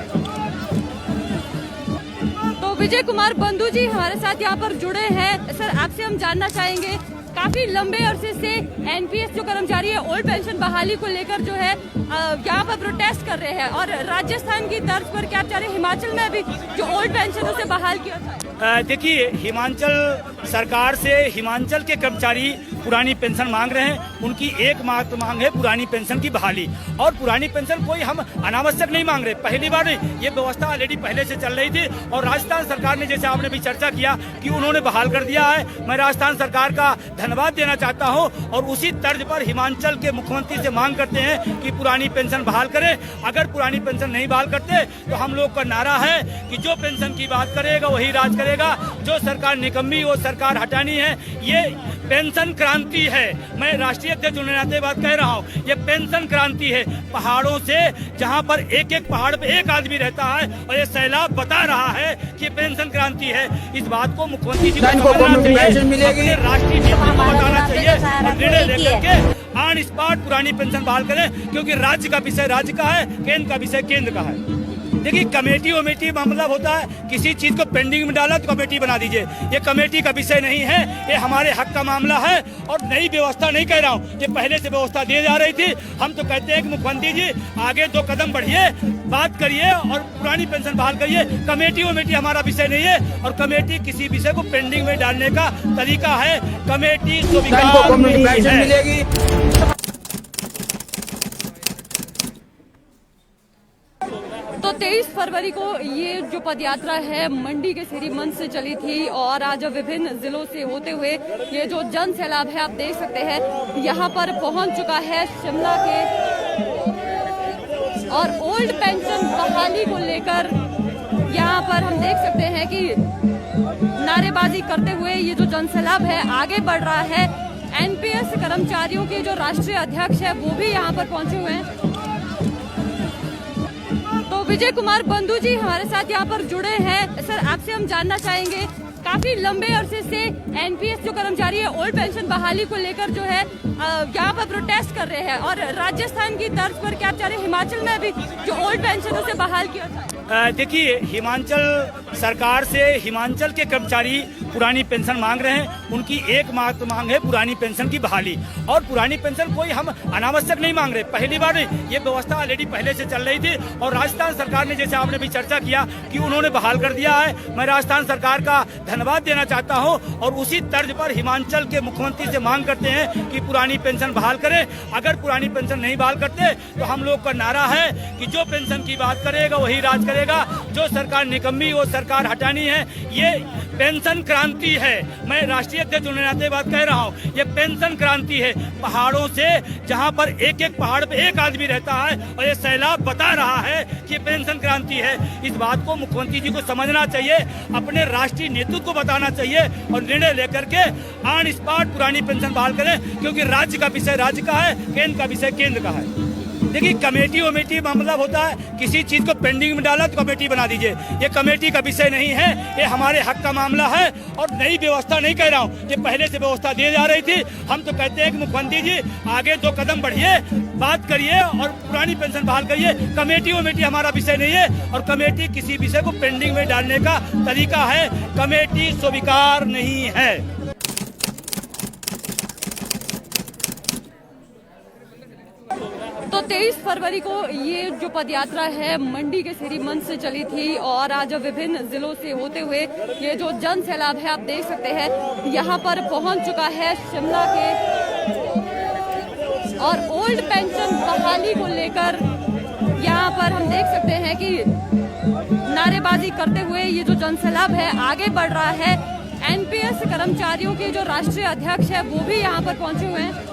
तो विजय कुमार बंधु जी हमारे साथ यहाँ पर जुड़े हैं। सर आपसे हम जानना चाहेंगे, काफी लंबे अरसे से एनपीएस जो कर्मचारी है ओल्ड पेंशन बहाली को लेकर जो है यहाँ पर प्रोटेस्ट कर रहे हैं और राजस्थान की तर्ज पर क्या चाह रहे हिमाचल में अभी जो ओल्ड पेंशन उसे बहाल किया जाए। देखिए, हिमाचल सरकार से हिमाचल के कर्मचारी पुरानी पेंशन मांग रहे हैं। उनकी एकमात्र मांग है पुरानी पेंशन की बहाली। और पुरानी पेंशन कोई हम अनावश्यक नहीं मांग रहे, पहली बार नहीं, ये व्यवस्था ऑलरेडी पहले से चल रही थी और राजस्थान सरकार ने, जैसे आपने भी चर्चा किया कि उन्होंने बहाल कर दिया है। मैं राजस्थान सरकार का धन्यवाद देना चाहता हूँ और उसी तर्ज पर हिमाचल के मुख्यमंत्री से मांग करते हैं कि पुरानी पेंशन बहाल करें। अगर पुरानी पेंशन नहीं बहाल करते तो हम लोग का नारा है कि जो पेंशन की बात करेगा वही राज करेगा। जो सरकार निकम्मी वो सरकार हटानी है। ये पेंशन क्रांति है। मैं राष्ट्रीय अध्यक्ष होने के नाते बात कह रहा हूँ, ये पेंशन क्रांति है। पहाड़ों से जहाँ पर एक एक पहाड़ पे एक आदमी रहता है और ये सैलाब बता रहा है कि पेंशन क्रांति है। इस बात को मुख्यमंत्री जी को समझना चाहिए, राष्ट्रीय नीति को बताना चाहिए और निर्णय लेकर के ऑन स्पॉट पुरानी पेंशन बहाल करें, क्योंकि राज्य का विषय राज्य का है, केंद्र का विषय केंद्र का है। देखिए, कमेटी वमेटी मामला होता है, किसी चीज को पेंडिंग में डाला तो कमेटी बना दीजिए। ये कमेटी का विषय नहीं है, ये हमारे हक का मामला है और नई व्यवस्था नहीं कह रहा हूँ, ये पहले से व्यवस्था दी जा रही थी। हम तो कहते हैं कि मुख्यमंत्री जी आगे 2 कदम बढ़िए, बात करिए और पुरानी पेंशन बहाल करिए। कमेटी वमेटी हमारा विषय नहीं है और कमेटी किसी विषय को पेंडिंग में डालने का तरीका है। कमेटी स्वीकार नहीं है। तो 23 फरवरी को ये जो पदयात्रा है मंडी के सिरी मंच से चली थी और आज विभिन्न जिलों से होते हुए ये जो जन सैलाब है आप देख सकते हैं यहाँ पर पहुंच चुका है शिमला के और ओल्ड पेंशन बहाली को लेकर यहाँ पर हम देख सकते हैं कि नारेबाजी करते हुए ये जो जन सैलाब है आगे बढ़ रहा है। एनपीएस कर्मचारियों के जो राष्ट्रीय अध्यक्ष है वो भी यहाँ पर पहुंचे हुए हैं। विजय कुमार बंधु जी हमारे साथ यहाँ पर जुड़े हैं। सर आपसे हम जानना चाहेंगे, काफी लंबे अरसे से एनपीएस जो कर्मचारी है ओल्ड पेंशन बहाली को लेकर जो है यहाँ पर प्रोटेस्ट कर रहे हैं और राजस्थान की तर्ज पर क्या चाह रहे हिमाचल में अभी जो ओल्ड पेंशन उसे बहाल किया जाए। देखिए, हिमाचल सरकार से हिमाचल के कर्मचारी पुरानी पेंशन मांग रहे हैं। उनकी एकमात्र मांग है पुरानी पेंशन की बहाली। और पुरानी पेंशन कोई हम अनावश्यक नहीं मांग रहे, पहली बार नहीं, ये व्यवस्था ऑलरेडी पहले से चल रही थी और राजस्थान सरकार ने, जैसे आपने भी चर्चा किया कि उन्होंने बहाल कर दिया है। मैं राजस्थान सरकार का धन्यवाद देना चाहता हूँ और उसी तर्ज पर हिमाचल के मुख्यमंत्री से मांग करते हैं कि पुरानी पेंशन बहाल करें। अगर पुरानी पेंशन नहीं बहाल करते तो हम लोग का नारा है कि जो पेंशन की बात करेगा वही राज करेगा। जो सरकार निकम्मी वो सरकार हटानी है। ये पेंशन क्रांति है। मैं राष्ट्रीय अध्यक्ष होने के नाते बात कह रहा हूँ, ये पेंशन क्रांति है। पहाड़ों से जहाँ पर एक एक पहाड़ पे एक आदमी रहता है और ये सैलाब बता रहा है कि पेंशन क्रांति है। इस बात को मुख्यमंत्री जी को समझना चाहिए, अपने राष्ट्रीय नेतृत्व को बताना चाहिए और निर्णय लेकर के ऑन स्पॉट पुरानी पेंशन बहाल करें, क्योंकि राज्य का विषय राज्य का है, केंद्र का विषय केंद्र का है। देखिए, कमेटी वमेटी मामला होता है, किसी चीज को पेंडिंग में डाला तो कमेटी बना दीजिए। ये कमेटी का विषय नहीं है, ये हमारे हक का मामला है और नई व्यवस्था नहीं कह रहा हूँ, ये पहले से व्यवस्था दी जा रही थी। हम तो कहते हैं कि मुख्यमंत्री जी आगे 2 कदम बढ़िए, बात करिए और पुरानी पेंशन बहाल करिए। कमेटी वमेटी हमारा विषय नहीं है और कमेटी किसी विषय को पेंडिंग में डालने का तरीका है। कमेटी स्वीकार नहीं है। तो 23 फरवरी को ये जो पदयात्रा है मंडी के सिरी मंच से चली थी और आज विभिन्न जिलों से होते हुए ये जो जन सैलाब है आप देख सकते हैं यहाँ पर पहुंच चुका है शिमला के और ओल्ड पेंशन बहाली को लेकर यहाँ पर हम देख सकते हैं कि नारेबाजी करते हुए ये जो जन सैलाब है आगे बढ़ रहा है। एनपीएस कर्मचारियों के जो राष्ट्रीय अध्यक्ष है वो भी यहाँ पर पहुंचे हुए हैं।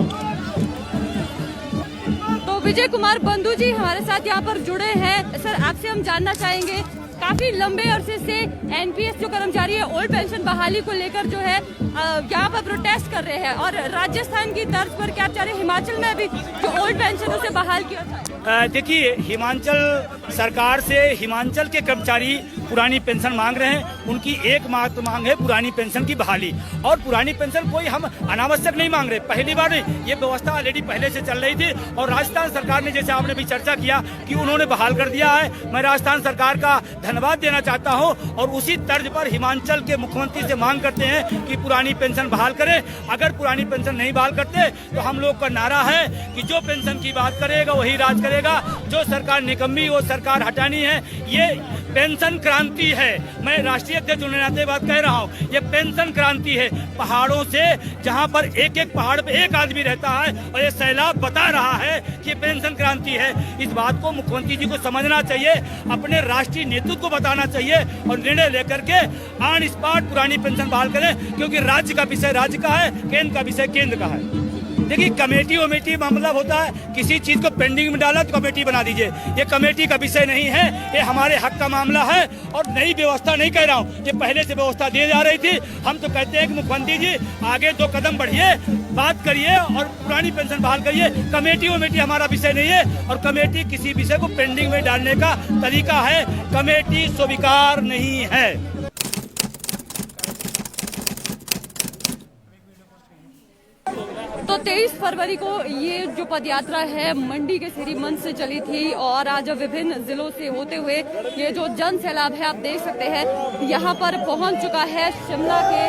विजय कुमार बंधु जी हमारे साथ यहाँ पर जुड़े हैं। सर आपसे हम जानना चाहेंगे, काफी लंबे अरसे से एनपीएस जो कर्मचारी है ओल्ड पेंशन बहाली को लेकर जो है यहाँ पर प्रोटेस्ट कर रहे हैं और राजस्थान की तर्ज पर क्या चाह रहे हिमाचल में भी जो ओल्ड पेंशन उसे बहाल किया जाए। देखिए, हिमाचल सरकार से हिमाचल के कर्मचारी पुरानी पेंशन मांग रहे हैं। उनकी एकमात्र मांग है पुरानी पेंशन की बहाली। और पुरानी पेंशन कोई हम अनावश्यक नहीं मांग रहे, पहली बार नहीं, ये व्यवस्था ऑलरेडी पहले से चल रही थी और राजस्थान सरकार ने, जैसे आपने भी चर्चा किया कि उन्होंने बहाल कर दिया है, मैं राजस्थान सरकार का धन्यवाद देना चाहता हूं। और उसी तर्ज पर हिमाचल के मुख्यमंत्री से मांग करते हैं कि पुरानी पेंशन बहाल करें। अगर पुरानी पेंशन नहीं बहाल करते तो हम लोग का नारा है कि जो पेंशन की बात करेगा वही राज करेगा, जो सरकार निकम्मी वो सरकार हटानी है। ये पेंशन क्रांति है, मैं राष्ट्रीय अध्यक्ष होने नाते बात कह रहा हूँ, ये पेंशन क्रांति है। पहाड़ों से जहाँ पर एक एक पहाड़ पे एक आदमी रहता है और ये सैलाब बता रहा है कि ये पेंशन क्रांति है। इस बात को मुख्यमंत्री जी को समझना चाहिए, अपने राष्ट्रीय नेतृत्व को बताना चाहिए और निर्णय लेकर के ऑन स्पॉट पुरानी पेंशन बहाल करें, क्योंकि राज्य का विषय राज्य का है, केंद्र का विषय केंद्र का है। देखिए, कमेटी वमेटी मामला होता है, किसी चीज को पेंडिंग में डाला तो कमेटी बना दीजिए, ये कमेटी का विषय नहीं है, ये हमारे हक का मामला है। और नई व्यवस्था नहीं कह रहा हूँ, ये पहले से व्यवस्था दी जा रही थी। हम तो कहते हैं कि मुख्यमंत्री जी आगे 2 कदम बढ़िए, बात करिए और पुरानी पेंशन बहाल करिए। कमेटी वमेटी हमारा विषय नहीं है और कमेटी किसी विषय को पेंडिंग में डालने का तरीका है, कमेटी स्वीकार नहीं है। तो 23 फरवरी को ये जो पदयात्रा है मंडी के सिरी मंच से चली थी और आज विभिन्न जिलों से होते हुए ये जो जन सैलाब है आप देख सकते हैं यहाँ पर पहुंच चुका है शिमला के।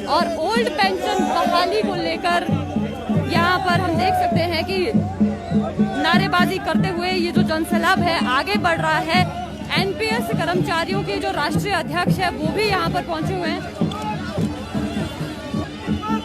और ओल्ड पेंशन बहाली को लेकर यहाँ पर हम देख सकते हैं कि नारेबाजी करते हुए ये जो जन सैलाब है आगे बढ़ रहा है। एनपीएस कर्मचारियों के जो राष्ट्रीय अध्यक्ष है वो भी यहाँ पर पहुंचे हुए हैं।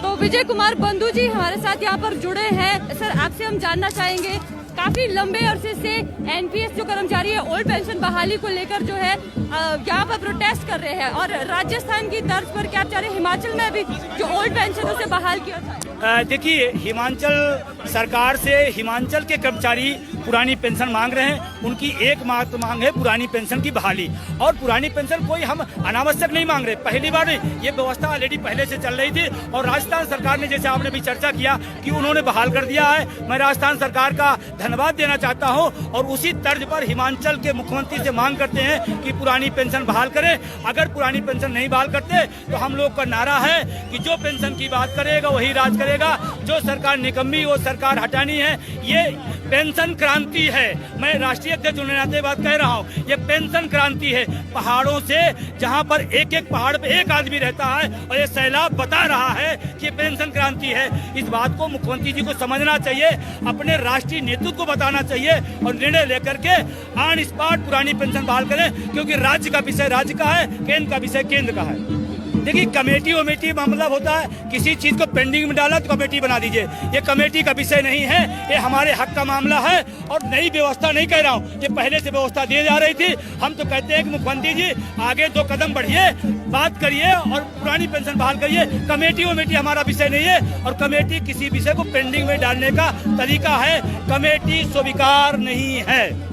तो विजय कुमार बंधु जी हमारे साथ यहाँ पर जुड़े हैं। सर, आपसे हम जानना चाहेंगे, काफी लंबे अरसे से एनपीएस जो कर्मचारी है ओल्ड पेंशन बहाली को लेकर जो है यहाँ पर प्रोटेस्ट कर रहे हैं और राजस्थान की तर्ज पर क्या चाह रहे हिमाचल में भी जो ओल्ड पेंशन उसे बहाल किया जाए। देखिए, हिमाचल सरकार से हिमाचल के कर्मचारी पुरानी पेंशन मांग रहे हैं। उनकी एकमात्र मांग है पुरानी पेंशन की बहाली। और पुरानी पेंशन कोई हम अनावश्यक नहीं मांग रहे, पहली बार नहीं, ये व्यवस्था ऑलरेडी पहले से चल रही थी और राजस्थान सरकार ने, जैसे आपने भी चर्चा किया कि उन्होंने बहाल कर दिया है, मैं राजस्थान सरकार का धन्यवाद देना चाहता हूं। और उसी तर्ज पर हिमाचल के मुख्यमंत्री से मांग करते हैं कि पुरानी पेंशन बहाल करें। अगर पुरानी पेंशन नहीं बहाल करते तो हम लोग का नारा है कि जो पेंशन की बात करेगा वही राज करेगा, जो सरकार निकम्मी वो सरकार हटानी है। ये पेंशन क्रांति है, मैं राष्ट्रीय अध्यक्ष होने नाते बात कह रहा हूँ, ये पेंशन क्रांति है। पहाड़ों से जहाँ पर एक एक पहाड़ पे एक आदमी रहता है और ये सैलाब बता रहा है कि ये पेंशन क्रांति है। इस बात को मुख्यमंत्री जी को समझना चाहिए, अपने राष्ट्रीय नेतृत्व को बताना चाहिए और निर्णय लेकर के ऑन स्पॉट पुरानी पेंशन बहाल करें, क्योंकि राज्य का विषय राज्य का है, केंद्र का विषय केंद्र का है। देखिए, कमेटी वमेटी मामला होता है, किसी चीज को पेंडिंग में डाला तो कमेटी बना दीजिए, ये कमेटी का विषय नहीं है, ये हमारे हक का मामला है। और नई व्यवस्था नहीं कह रहा हूँ, ये पहले से व्यवस्था दी जा रही थी। हम तो कहते हैं कि मुख्यमंत्री जी आगे 2 कदम बढ़िए, बात करिए और पुरानी पेंशन बहाल करिए। कमेटी वमेटी हमारा विषय नहीं है और कमेटी किसी विषय को पेंडिंग में डालने का तरीका है, कमेटी स्वीकार नहीं है।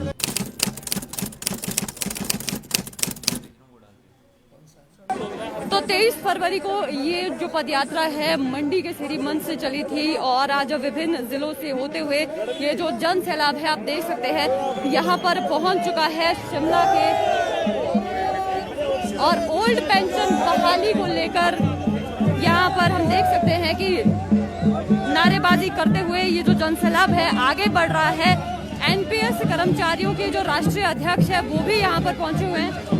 तो 23 फरवरी को ये जो पदयात्रा है मंडी के सिरी मंच से चली थी और आज विभिन्न जिलों से होते हुए ये जो जन सैलाब है आप देख सकते हैं यहाँ पर पहुंच चुका है शिमला के। और ओल्ड पेंशन बहाली को लेकर यहाँ पर हम देख सकते हैं कि नारेबाजी करते हुए ये जो जन सैलाब है आगे बढ़ रहा है। एनपीएस कर्मचारियों के जो राष्ट्रीय अध्यक्ष है वो भी यहाँ पर पहुंचे हुए हैं।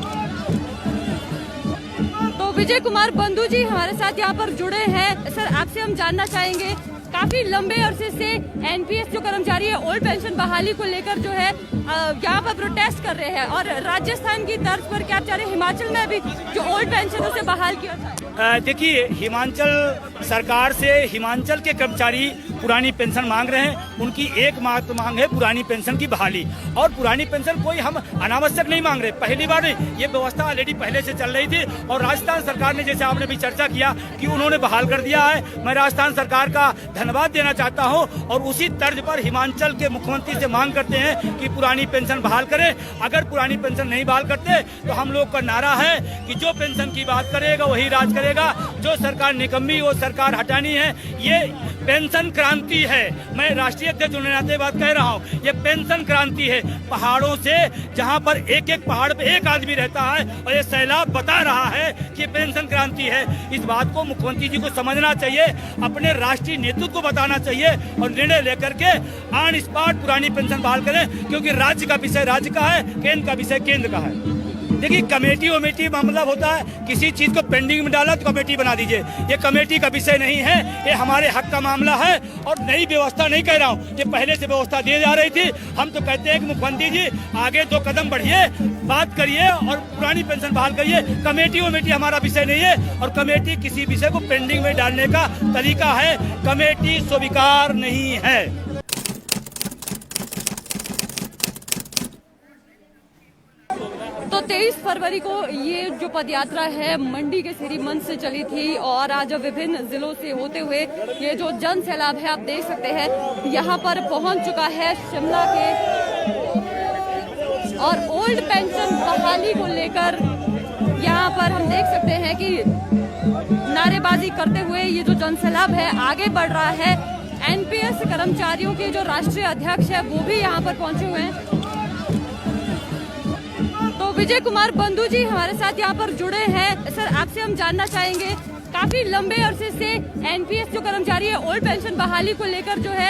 तो विजय कुमार बंधु जी हमारे साथ यहाँ पर जुड़े हैं। सर, आपसे हम जानना चाहेंगे, काफी लंबे अरसे से एनपीएस जो कर्मचारी है ओल्ड पेंशन बहाली को लेकर जो है यहाँ पर प्रोटेस्ट कर रहे हैं और राजस्थान की तर्ज पर क्या चाह रहे हिमाचल में भी जो ओल्ड पेंशन उसे बहाल किया जाए। देखिए, हिमाचल सरकार से हिमाचल के कर्मचारी पुरानी पेंशन मांग रहे हैं। उनकी एकमात्र मांग है पुरानी पेंशन की बहाली। और पुरानी पेंशन कोई हम अनावश्यक नहीं मांग रहे, पहली बार ये व्यवस्था ऑलरेडी पहले से चल रही थी और राजस्थान सरकार ने, जैसे आपने भी चर्चा किया कि उन्होंने बहाल कर दिया है। मैं राजस्थान सरकार का धन्यवाद देना चाहता हूं और उसी तर्ज पर हिमाचल के मुख्यमंत्री से मांग करते हैं कि पुरानी पेंशन बहाल करें। अगर पुरानी पेंशन नहीं बहाल करते तो हम लोग का नारा है कि जो पेंशन की बात करेगा वही राज करेगा, जो सरकार निकम्मी वो सरकार हटानी है। ये पेंशन क्रांति है, मैं राष्ट्रीय अध्यक्ष होने नाते बात कह रहा हूँ। ये पेंशन क्रांति है। पहाड़ों से जहाँ पर एक एक पहाड़ पे एक आदमी रहता है और ये सैलाब बता रहा है कि पेंशन क्रांति है। इस बात को मुख्यमंत्री जी को समझना चाहिए, अपने राष्ट्रीय नेतृत्व को बताना चाहिए और निर्णय लेकर के ऑन स्पॉट पुरानी पेंशन बहाल करें, क्योंकि राज्य का विषय राज्य का है, केंद्र का विषय केंद्र का है। देखिए, कमेटी वमेटी मतलब होता है किसी चीज को पेंडिंग में डाला तो कमेटी बना दीजिए। ये कमेटी का विषय नहीं है, ये हमारे हक का मामला है। और नई व्यवस्था नहीं कह रहा हूँ कि पहले से व्यवस्था दी जा रही थी। हम तो कहते हैं कि मुख्यमंत्री जी आगे 2 कदम बढ़िए, बात करिए और पुरानी पेंशन बहाल करिए। कमेटी वमेटी हमारा विषय नहीं है और कमेटी किसी विषय को पेंडिंग में डालने का तरीका है। कमेटी स्वीकार नहीं है। तो 23 फरवरी को ये जो पदयात्रा है मंडी के सिरी मंच से चली थी और आज विभिन्न जिलों से होते हुए ये जो जन सैलाब है आप देख सकते हैं यहाँ पर पहुंच चुका है शिमला के। और ओल्ड पेंशन बहाली को लेकर यहाँ पर हम देख सकते हैं कि नारेबाजी करते हुए ये जो जन सैलाब है आगे बढ़ रहा है। एनपीएस कर्मचारियों के जो राष्ट्रीय अध्यक्ष है वो भी यहाँ पर पहुंचे हुए हैं। विजय कुमार बंधु जी हमारे साथ यहाँ पर जुड़े हैं। सर, आपसे हम जानना चाहेंगे, काफी लंबे अरसे से एनपीएस जो कर्मचारी है ओल्ड पेंशन बहाली को लेकर जो है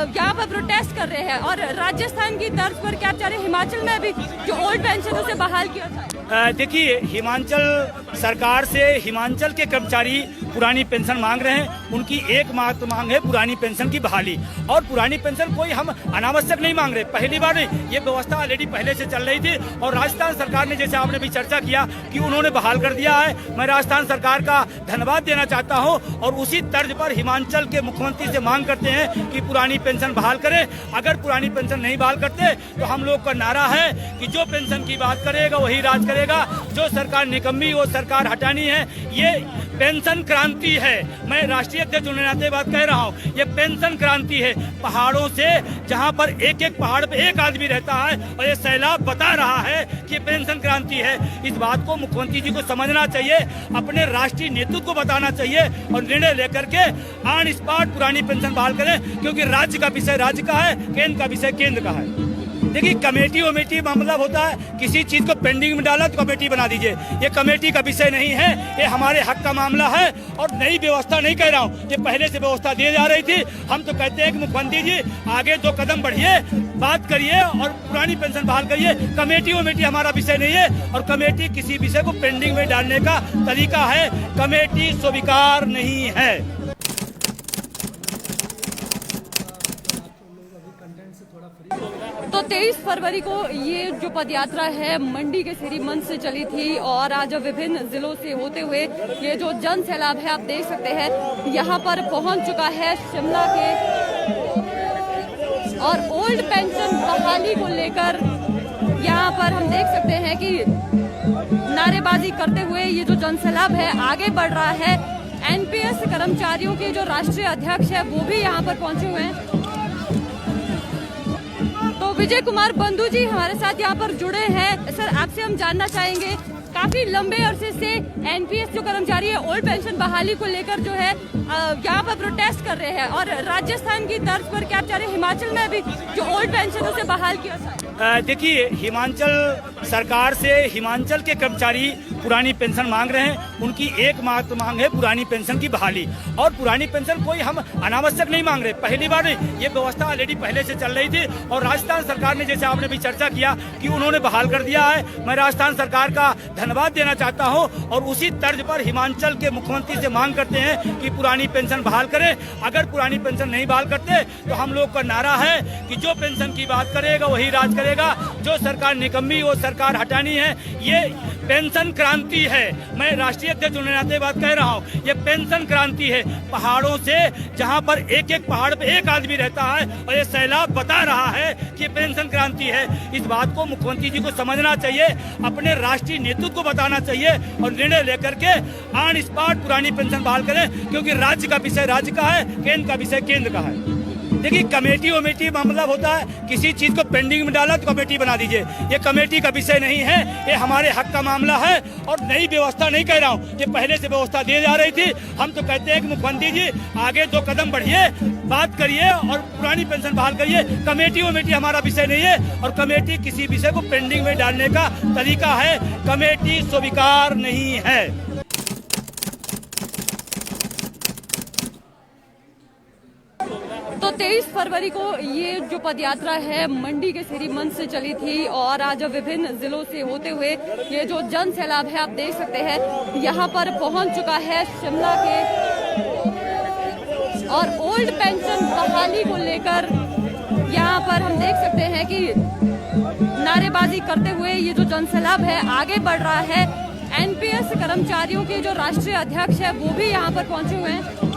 यहाँ पर प्रोटेस्ट कर रहे हैं और राजस्थान की तर्ज पर क्या चाह रहे हैं हिमाचल में भी जो ओल्ड पेंशन उसे बहाल किया जाए। देखिए, हिमाचल सरकार से हिमाचल के कर्मचारी पुरानी पेंशन मांग रहे हैं। उनकी एकमात्र मांग है पुरानी पेंशन की बहाली। और पुरानी पेंशन कोई हम अनावश्यक नहीं मांग रहे, पहली बार ये व्यवस्था ऑलरेडी पहले से चल रही थी और राजस्थान सरकार ने, जैसे आपने भी चर्चा किया कि उन्होंने बहाल कर दिया है। मैं राजस्थान सरकार का धन्यवाद देना चाहता हूं और उसी तर्ज पर हिमाचल के मुख्यमंत्री से मांग करते हैं कि पुरानी पेंशन बहाल करें। अगर पुरानी पेंशन नहीं बहाल करते तो हम लोग का नारा है कि जो पेंशन की बात करेगा वही राज करेगा, जो सरकार निकम्मी वो सरकार हटानी है। ये पेंशन क्रांति है, मैं राष्ट्रीय अध्यक्ष होने नाते बात कह रहा हूँ। ये पेंशन क्रांति है। पहाड़ों से जहाँ पर एक एक पहाड़ पे एक आदमी रहता है और ये सैलाब बता रहा है कि पेंशन क्रांति है। इस बात को मुख्यमंत्री जी को समझना चाहिए, अपने राष्ट्रीय नेतृत्व को बताना चाहिए और निर्णय लेकर के ऑन स्पॉट पुरानी पेंशन बहाल करें, क्योंकि राज्य का विषय राज्य का है, केंद्र का विषय केंद्र का है। देखिए, कमेटी वमेटी मतलब होता है किसी चीज को पेंडिंग में डाला तो कमेटी बना दीजिए। ये कमेटी का विषय नहीं है, ये हमारे हक का मामला है। और नई व्यवस्था नहीं कह रहा हूँ कि पहले से व्यवस्था दी जा रही थी। हम तो कहते हैं कि मुख्यमंत्री जी आगे 2 कदम बढ़िए, बात करिए और पुरानी पेंशन बहाल करिए। कमेटी वमेटी हमारा विषय नहीं है और कमेटी किसी विषय को पेंडिंग में डालने का तरीका है। कमेटी स्वीकार नहीं है। तो 23 फरवरी को ये जो पदयात्रा है मंडी के सिरी मंच से चली थी और आज विभिन्न जिलों से होते हुए ये जो जन सैलाब है आप देख सकते हैं यहाँ पर पहुंच चुका है शिमला के। और ओल्ड पेंशन बहाली को लेकर यहाँ पर हम देख सकते हैं कि नारेबाजी करते हुए ये जो जन सैलाब है आगे बढ़ रहा है। एनपीएस कर्मचारियों के जो राष्ट्रीय अध्यक्ष है वो भी यहाँ पर पहुंचे हुए हैं। विजय कुमार बंधु जी हमारे साथ यहाँ पर जुड़े हैं। सर, आपसे हम जानना चाहेंगे, काफी लंबे अरसे से एनपीएस जो कर्मचारी है ओल्ड पेंशन बहाली को लेकर जो है यहाँ पर प्रोटेस्ट कर रहे हैं और राजस्थान की तर्ज पर क्या चाह रहे हैं हिमाचल में भी जो ओल्ड पेंशन उसे बहाल किया जाए। देखिए, हिमाचल सरकार से हिमाचल के कर्मचारी पुरानी पेंशन मांग रहे हैं। उनकी एकमात्र मांग है पुरानी पेंशन की बहाली। और पुरानी पेंशन कोई हम अनावश्यक नहीं मांग रहे, पहली बार ये व्यवस्था ऑलरेडी पहले से चल रही थी और राजस्थान सरकार ने, जैसे आपने भी चर्चा किया कि उन्होंने बहाल कर दिया है। मैं राजस्थान सरकार का धन्यवाद देना चाहता हूं और उसी तर्ज पर हिमाचल के मुख्यमंत्री से मांग करते हैं कि पुरानी पेंशन बहाल करें। अगर पुरानी पेंशन नहीं बहाल करते तो हम लोग का नारा है कि जो पेंशन की बात करेगा वही राज करेगा, जो सरकार निकम्मी वो सरकार हटानी है। ये पेंशन क्रांति है। मैं राष्ट्रीय अध्यक्ष होने के नाते बात कह रहा हूँ, ये पेंशन क्रांति है। पहाड़ों से जहाँ पर एक एक पहाड़ पे एक आदमी रहता है और ये सैलाब बता रहा है कि पेंशन क्रांति है। इस बात को मुख्यमंत्री जी को समझना चाहिए, अपने राष्ट्रीय नेतृत्व को बताना चाहिए और निर्णय लेकर के ऑन स्पॉट पुरानी पेंशन बहाल करें, क्योंकि राज्य का विषय राज्य का है, केंद्र का विषय केंद्र का है। देखिए, कमेटी वमेटी मतलब होता है किसी चीज को पेंडिंग में डाला तो कमेटी बना दीजिए। ये कमेटी का विषय नहीं है, ये हमारे हक का मामला है। और नई व्यवस्था नहीं कह रहा हूँ, ये पहले से व्यवस्था दी जा रही थी। हम तो कहते हैं कि मुख्यमंत्री जी आगे 2 कदम बढ़िए, बात करिए और पुरानी पेंशन बहाल करिए। कमेटी वमेटी हमारा विषय नहीं है और कमेटी किसी विषय को पेंडिंग में डालने का तरीका है। कमेटी स्वीकार नहीं है। तो 23 फरवरी को ये जो पदयात्रा है मंडी के सिरी मंच से चली थी और आज विभिन्न जिलों से होते हुए ये जो जन सैलाब है आप देख सकते हैं यहाँ पर पहुंच चुका है शिमला के। और ओल्ड पेंशन बहाली को लेकर यहाँ पर हम देख सकते हैं कि नारेबाजी करते हुए ये जो जन सैलाब है आगे बढ़ रहा है। एनपीएस कर्मचारियों के जो राष्ट्रीय अध्यक्ष है वो भी यहाँ पर पहुंचे हुए हैं।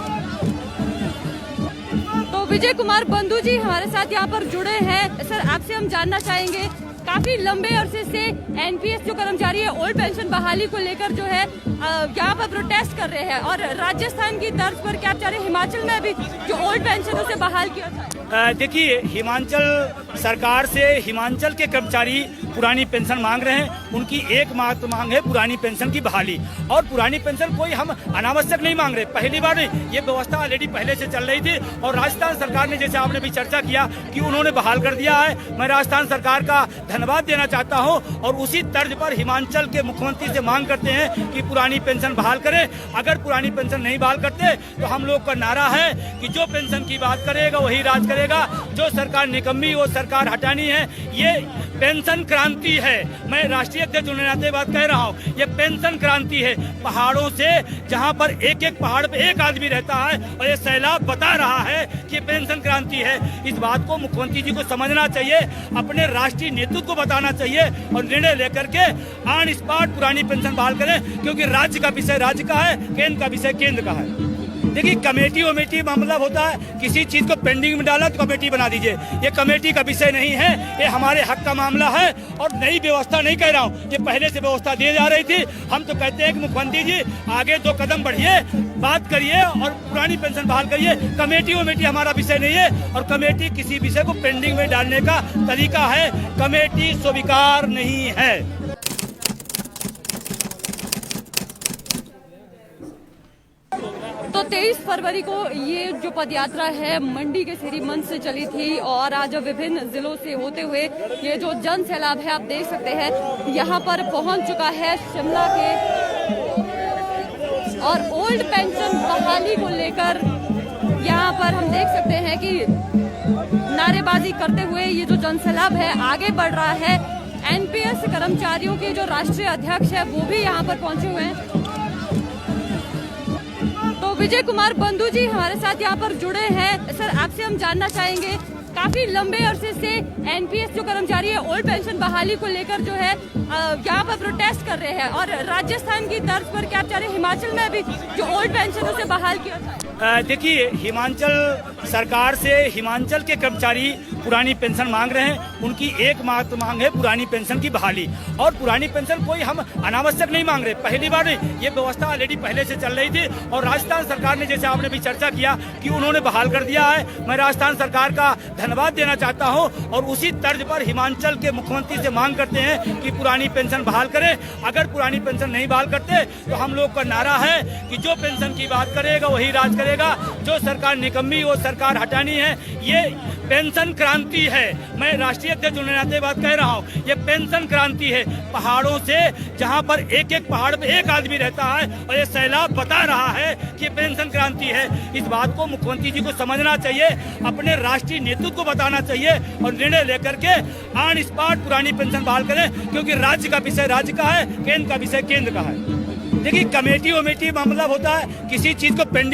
तो विजय कुमार बंधु जी हमारे साथ यहाँ पर जुड़े हैं। सर, आपसे हम जानना चाहेंगे, काफी लंबे अरसे से एनपीएस जो कर्मचारी है ओल्ड पेंशन बहाली को लेकर जो है यहाँ पर प्रोटेस्ट कर रहे हैं और राजस्थान की तर्ज पर क्या चाह रहे हिमाचल में भी जो ओल्ड पेंशन उसे बहाल किया था। देखिए, हिमाचल सरकार से हिमाचल के कर्मचारी पुरानी पेंशन मांग रहे हैं। उनकी एकमात्र मांग है पुरानी पेंशन की बहाली। और पुरानी पेंशन कोई हम अनावश्यक नहीं मांग रहे, पहली बार नहीं, ये व्यवस्था ऑलरेडी पहले से चल रही थी। और राजस्थान सरकार ने, जैसे आपने भी चर्चा किया कि उन्होंने बहाल कर दिया है, मैं राजस्थान सरकार का धन्यवाद देना चाहता हूँ। और उसी तर्ज पर हिमाचल के मुख्यमंत्री से मांग करते हैं कि पुरानी पेंशन बहाल करें। अगर पुरानी पेंशन नहीं बहाल करते तो हम लोग का नारा है कि जो पेंशन की बात करेगा वही राज करेगा, जो सरकार निकम्मी वो सरकार हटानी है। ये पेंशन क्रांति है। मैं राष्ट्रीय अध्यक्ष होने के नाते बात कह रहा हूँ, ये पेंशन क्रांति है। पहाड़ों से जहाँ पर एक एक पहाड़ पे एक आदमी रहता है और ये सैलाब बता रहा है कि पेंशन क्रांति है। इस बात को मुख्यमंत्री जी को समझना चाहिए, अपने राष्ट्रीय नेतृत्व को बताना चाहिए और निर्णय लेकर के ऑन स्पॉट पुरानी पेंशन बहाल करें, क्योंकि राज्य का विषय राज्य का है, केंद्र का विषय केंद्र का है। देखिए, कमेटी वमेटी मतलब होता है किसी चीज को पेंडिंग में डाला तो कमेटी बना दीजिए। ये कमेटी का विषय नहीं है, ये हमारे हक का मामला है। और नई व्यवस्था नहीं कह रहा हूँ, ये पहले से व्यवस्था दी जा रही थी। हम तो कहते हैं कि मुख्यमंत्री जी आगे 2 कदम बढ़िए, बात करिए और पुरानी पेंशन बहाल करिए। कमेटी वमेटी हमारा विषय नहीं है और कमेटी किसी विषय को पेंडिंग में डालने का तरीका है। कमेटी स्वीकार नहीं है। तो 23 फरवरी को ये जो पदयात्रा है मंडी के सिरी मंच से चली थी और आज विभिन्न जिलों से होते हुए ये जो जन सैलाब है आप देख सकते हैं यहाँ पर पहुंच चुका है शिमला के। और ओल्ड पेंशन बहाली को लेकर यहाँ पर हम देख सकते हैं कि नारेबाजी करते हुए ये जो जन सैलाब है आगे बढ़ रहा है। एनपीएस कर्मचारियों के जो राष्ट्रीय अध्यक्ष है वो भी यहाँ पर पहुंचे हुए हैं। तो विजय कुमार बंधु जी हमारे साथ यहाँ पर जुड़े हैं। सर, आपसे हम जानना चाहेंगे, काफी लंबे अरसे से एनपीएस जो कर्मचारी है ओल्ड पेंशन बहाली को लेकर जो है यहाँ पर प्रोटेस्ट कर रहे हैं और राजस्थान की तर्ज पर क्या चाह रहे हिमाचल में भी जो ओल्ड पेंशन उसे बहाल किया था। देखिए, हिमाचल सरकार से हिमाचल के कर्मचारी पुरानी पेंशन मांग रहे हैं। उनकी एकमात्र मांग है पुरानी पेंशन की बहाली। और पुरानी पेंशन कोई हम अनावश्यक नहीं मांग रहे, पहली बार नहीं, ये व्यवस्था ऑलरेडी पहले से चल रही थी। और राजस्थान सरकार ने, जैसे आपने भी चर्चा किया कि उन्होंने बहाल कर दिया है, मैं राजस्थान सरकार का धन्यवाद देना चाहता हूँ। और उसी तर्ज पर हिमाचल के मुख्यमंत्री से मांग करते हैं कि पुरानी पेंशन बहाल करें। अगर पुरानी पेंशन नहीं बहाल करते तो हम लोग का नारा है कि जो पेंशन की बात करेगा वही राज करेगा, जो सरकार निकम्मी वो सरकार हटानी है। ये पेंशन क्रांति है। मैं राष्ट्रीय अध्यक्ष होने के नाते बात कह रहा हूँ, ये पेंशन क्रांति है। पहाड़ों से जहाँ पर एक एक पहाड़ पे एक आदमी रहता है और ये सैलाब बता रहा है कि पेंशन क्रांति है। इस बात को मुख्यमंत्री जी को समझना चाहिए, अपने राष्ट्रीय नेतृत्व को बताना चाहिए और निर्णय लेकर के ऑन स्पॉट पुरानी पेंशन बहाल करें, क्योंकि राज्य का विषय राज्य का है, केंद्र का विषय केंद्र का है। देखिए, कमेटी वमेटी मतलब होता है किसी चीज को पेंडिंग